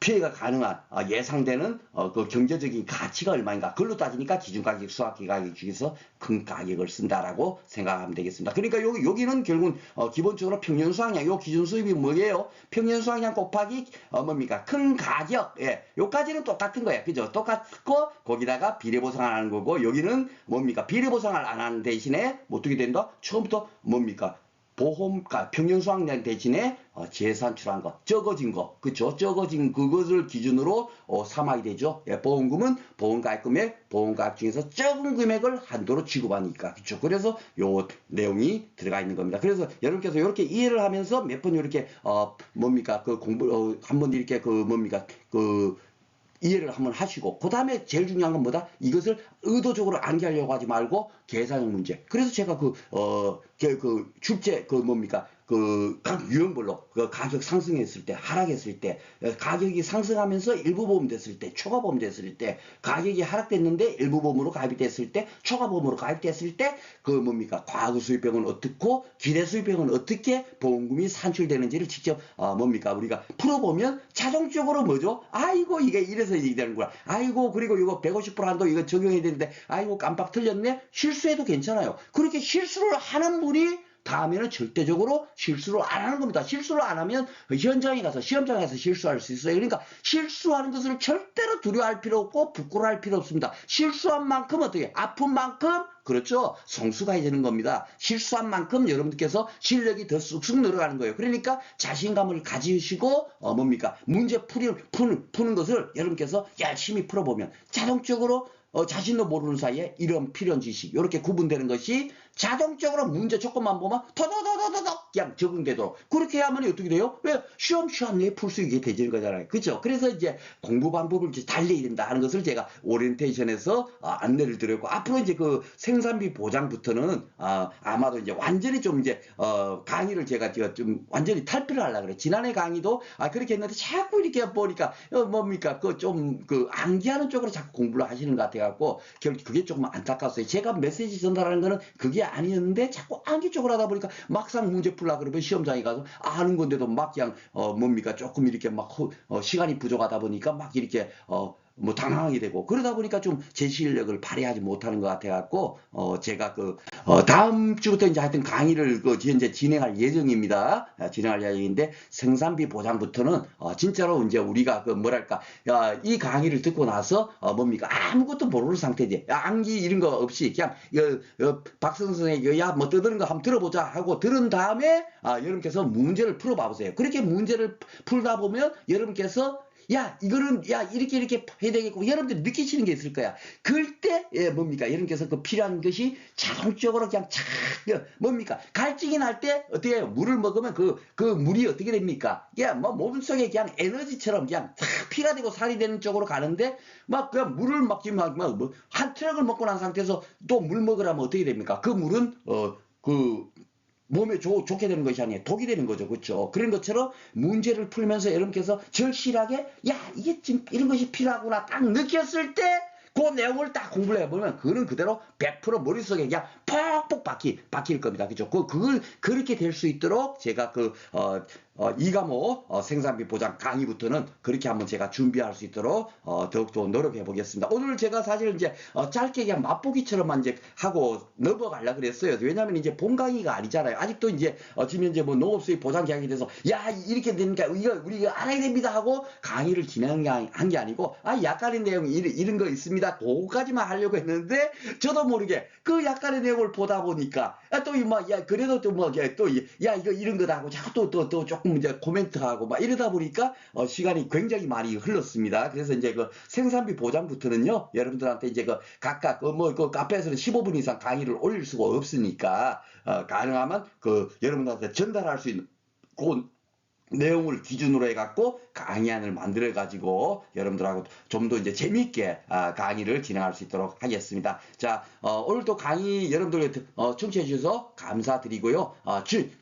[SPEAKER 1] 피해가 가능한 예상되는 그 경제적인 가치가 얼마인가, 그걸로 따지니까 기준가격, 수확기 가격 중에서 큰 가격을 쓴다라고 생각하면 되겠습니다. 그러니까 여기는 결국은 기본적으로 평년수확량, 요 기준 수입이 뭐예요? 평년수확량 곱하기 뭡니까? 큰 가격, 예, 요까지는 똑같은 거야, 그죠? 똑같고 거기다가 비례보상을 하는 거고, 여기는 뭡니까? 비례보상을 안 하는 대신에 뭐 어떻게 된다? 처음부터 뭡니까? 보험가 평년수확량 대신에 재산출한 것, 적어진 거, 그쵸? 적어진 그것을 기준으로 삼아야 되죠. 예, 보험금은 보험가입금액, 보험가입 중에서 적은 금액을 한도로 지급하니까, 그쵸? 그래서 요 내용이 들어가 있는 겁니다. 그래서 여러분께서 이렇게 이해를 하면서 몇 번 이렇게 뭡니까? 그 공부 한번 이렇게 뭡니까? 이해를 한번 하시고, 그 다음에 제일 중요한 건 뭐다? 이것을 의도적으로 암기하려고 하지 말고 계산형 문제. 그래서 제가 출제 뭡니까? 각 유형별로 가격 상승했을 때, 하락했을 때, 가격이 상승하면서 일부 보험 됐을 때, 초과 보험 됐을 때, 가격이 하락됐는데 일부 보험으로 가입이 됐을 때, 초과 보험으로 가입됐을 때, 뭡니까? 과거 수입병은 어떻고 기대 수입병은 어떻게 보험금이 산출되는지를 직접 뭡니까? 우리가 풀어보면 자동적으로 뭐죠? 아이고 이게 이래서 이렇게 되는구나. 아이고 그리고 이거 150% 한도 이거 적용해야 되는데 아이고 깜빡 틀렸네. 실수해도 괜찮아요. 그렇게 실수를 하는 분이 다음에는 절대적으로 실수를 안 하는 겁니다. 실수를 안 하면 현장에 가서 시험장에 가서 실수할 수 있어요. 그러니까 실수하는 것을 절대로 두려워할 필요 없고 부끄러워할 필요 없습니다. 실수한 만큼 어떻게 아픈 만큼 그렇죠. 성수가 되는 겁니다. 실수한 만큼 여러분들께서 실력이 더 쑥쑥 늘어가는 거예요. 그러니까 자신감을 가지시고 뭡니까? 문제 푸는 것을 여러분께서 열심히 풀어보면 자동적으로 자신도 모르는 사이에 이런 필연 지식 이렇게 구분되는 것이 자동적으로 문제 조건만 보면 더더더더더 그냥 적응되도록 그렇게 하면 어떻게 돼요? 왜 시험시험 내에 풀 수 있게 되는 거잖아요. 그렇죠? 그래서 이제 공부 방법을 이제 달리해야 된다 하는 것을 제가 오리엔테이션에서 안내를 드렸고, 앞으로 이제 그 생산비 보장부터는 아마도 이제 완전히 좀 이제 강의를 제가 좀 완전히 탈피를 하려고 그래. 지난해 강의도 그렇게 했는데 자꾸 이렇게 보니까 뭡니까? 좀 암기하는 쪽으로 자꾸 공부를 하시는 것 같아갖고 그게 조금 안타까웠어요. 제가 메시지 전달하는 거는 그게 아니었는데 자꾸 암기 쪽으로 하다 보니까 막상 문제 풀라 그러면 시험장에 가서 아는 건데도 막 그냥 뭡니까? 조금 이렇게 막 시간이 부족하다 보니까 막 이렇게 뭐 당황하게 되고 그러다 보니까 좀 제 실력을 발휘하지 못하는 것 같아갖고 제가 다음 주부터 이제 하여튼 강의를 현재 진행할 예정입니다. 진행할 예정인데 생산비 보장부터는 진짜로 이제 우리가 뭐랄까 이 강의를 듣고 나서 뭡니까 아무것도 모르는 상태지. 암기 이런 거 없이 그냥 박선 선생님 야뭐 떠드는 거 한번 들어보자 하고 들은 다음에 여러분께서 문제를 풀어봐 보세요. 그렇게 문제를 풀다 보면 여러분께서 야 이거는 야 이렇게 해야 되겠고 여러분들이 느끼시는 게 있을 거야. 그럴 때 뭡니까 여러분께서 필요한 것이 자동적으로 그냥 착 뭡니까 갈증이 날 때 어떻게 해요? 물을 먹으면 그 물이 어떻게 됩니까? 뭐 몸속에 그냥 에너지처럼 그냥 탁 피가 되고 살이 되는 쪽으로 가는데 막 그냥 물을 먹지만 한 트럭을 먹고 난 상태에서 또 물 먹으라면 어떻게 됩니까? 그 물은 몸에 좋게 되는 것이 아니에요. 독이 되는 거죠. 그렇죠? 그런 것처럼 문제를 풀면서 여러분께서 절실하게 야 이게 지금 이런 것이 필요하구나 딱 느꼈을 때 그 내용을 딱 공부를 해보면 그는 그대로 100% 머릿속에 그냥 퍽퍽 박힐 겁니다. 그죠? 그걸 그렇게 될 수 있도록 제가 이 과목 생산비 보장 강의부터는 그렇게 한번 제가 준비할 수 있도록 더욱더 노력해 보겠습니다. 오늘 제가 사실 이제 짧게 그냥 맛보기처럼만 이제 하고 넘어가려고 그랬어요. 왜냐하면 이제 본 강의가 아니잖아요. 아직도 이제 지금 현재 뭐 농업수입 보장 계약에 대해서 야 이렇게 되니까 이거 우리가 알아야 됩니다 하고 강의를 진행한 게 아니고 약간의 내용 이런 거 있습니다. 그거까지만 하려고 했는데 저도 모르게 그 약간의 내용을 보다 보니까 또야 그래도 또 뭐 또 야 이거 이런 거다 하고 자꾸 또 조금 이제 코멘트하고 막 이러다 보니까 시간이 굉장히 많이 흘렀습니다. 그래서 이제 그 생산비 보장부터는요 여러분들한테 이제 그 각각 그 카페에서는 15분 이상 강의를 올릴 수가 없으니까 가능하면 그 여러분들한테 전달할 수 있는 그 내용을 기준으로 해갖고 강의안을 만들어가지고 여러분들하고 좀 더 이제 재미있게 강의를 진행할 수 있도록 하겠습니다. 자, 오늘도 강의 여러분들 청취해 주셔서 감사드리고요.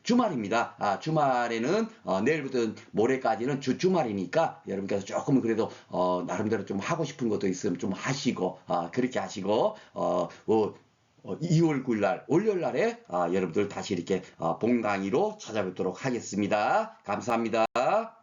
[SPEAKER 1] 주말입니다. 주말에는 내일부터 모레까지는 주말이니까 여러분께서 조금 그래도 나름대로 좀 하고 싶은 것도 있으면 좀 하시고 그렇게 하시고 2월 9일 날, 월요일 날에 여러분들 다시 이렇게 본 강의로 찾아뵙도록 하겠습니다. 감사합니다.